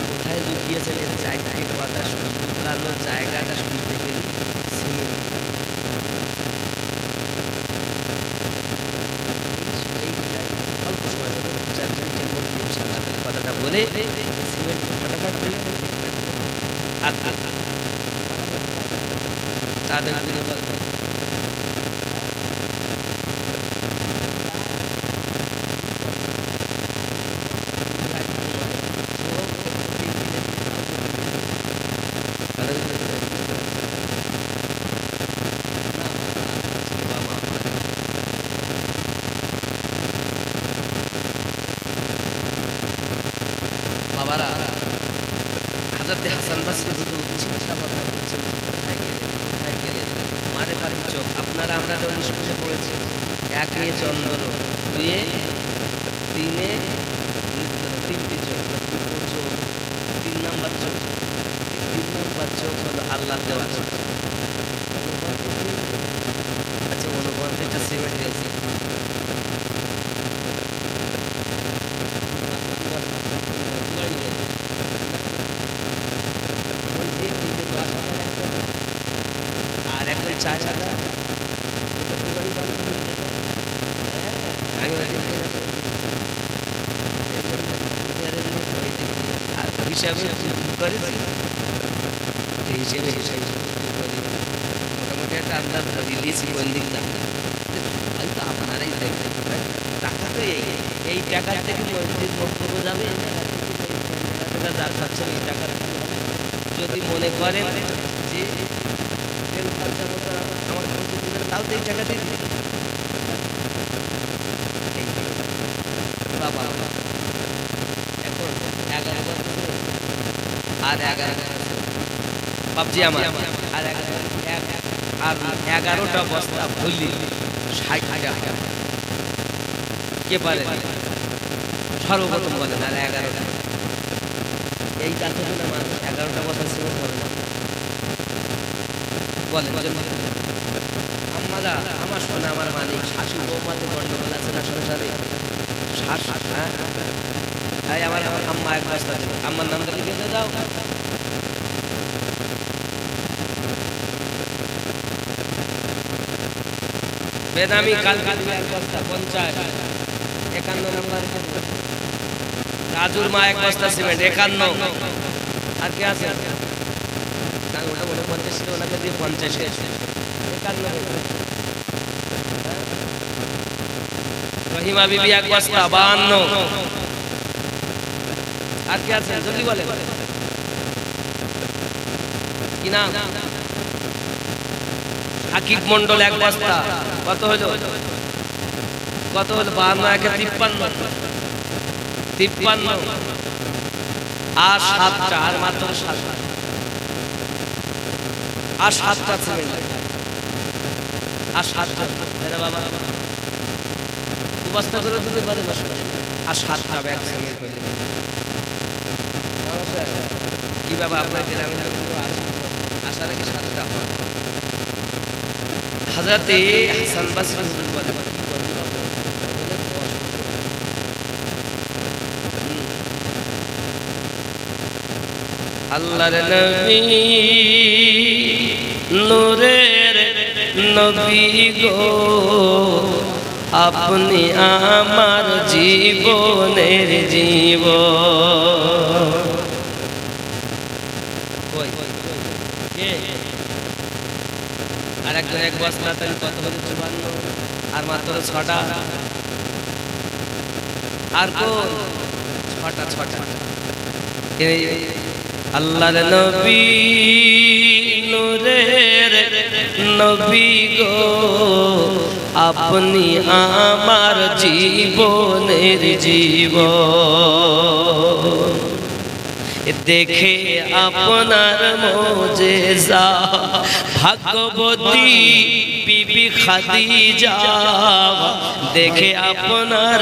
কোথায় লুকিয়েছেন এর জায়গায় কথা শুনি, লুকানোর জায়গাটা শুনতে গেলে অল্প সময় কথাটা বলে সিমেন্ট ফাটাফাট করে তাদের বাবারা, হযরত হাসান বাসরি হুজুর চোখ আপনারা আমরা যখন স্কুলে পড়েছি, একে চন্দ্র, দুয়ে তিনে তিনটি চোখ, দুটো চোখ, 3 নাম্বার চোখ, 3 নাম্বার চোখ হলো আল্লাহ দেওয়া চোখ। আচ্ছা, অনুপস্থিতটা সিমেন্ট দিয়েছে। আর এখন 4,000 হিসাবে করেছি, এই হিসেবে মোটামুটি একটা আন্দাজ রিলিজ কোন দিক না, হয়তো আপনারাই দেখবেন। টাকা তো এই টাকার থেকে মসজিদ বক্তব্য যাবে, যা খাচ্ছেন এই টাকার। যদি মনে করেন যে তেল খরচা মতো আমার মসজিদ দিবেন, তাও তো এই টাকা দিয়ে দিবেন। বাবা এখন 11 আর 11 বাবজি আমার আর 11টা বস্তা ভুলি 60 টাকা কে পারে সর্বপ্রথম বলেন। আর 11টা এই কাছে না মানুষ 11টা বস্তা সিমেন্ট হবে না বলেন। আমার শোনা আমার মালিক শাশু বৌমাতে গন্ডগোল আছে না সংসারে, হ্যাঁ আমার আম্মা এক বস্তা দেবে, আম্মার নামটা লিখে দিয়ে দাও। বেদামি কালকে এক বস্তা 50, 51 নাম্বার। রাজুর মা এক বস্তা সিমেন্ট 51। আর কে আছে? ওটা 49 ছিল, ওনাকে দিয়ে 50 51। রহিমা বিবি এক বস্তা 52। আর কে আছে জলদি বলে কি না? হাকিব মন্ডল এক বস্তা, কত হলো? 52 একে 53। আর 7টা, আর মাত্র 7টা, আর 7টা সিমেন্ট, আর 7টা বাবা বস্তা করে দিতে পারে, আর 7টা ব্যাগ সিমেন্ট হয়ে যাবে। কি বাবা আপনার গ্রামে আসার আগে 7টা হযরতে হাসান বসরি বলেন আল্লাহর নবী নূরের নবী গো, আপনি আমার জীবনের জীবন। আর একজন এক বস্তা, তাহলে কত হলো? 54। আর মাত্র 6টা, আর কোন 6টা। আল্লাহর নবী নূরের নবী গো, আপনি আমার জীবনের জীবন। দেখে আপনার মোজেজা ভাগ্যবতী বিবি খাদিজা, দেখে আপনার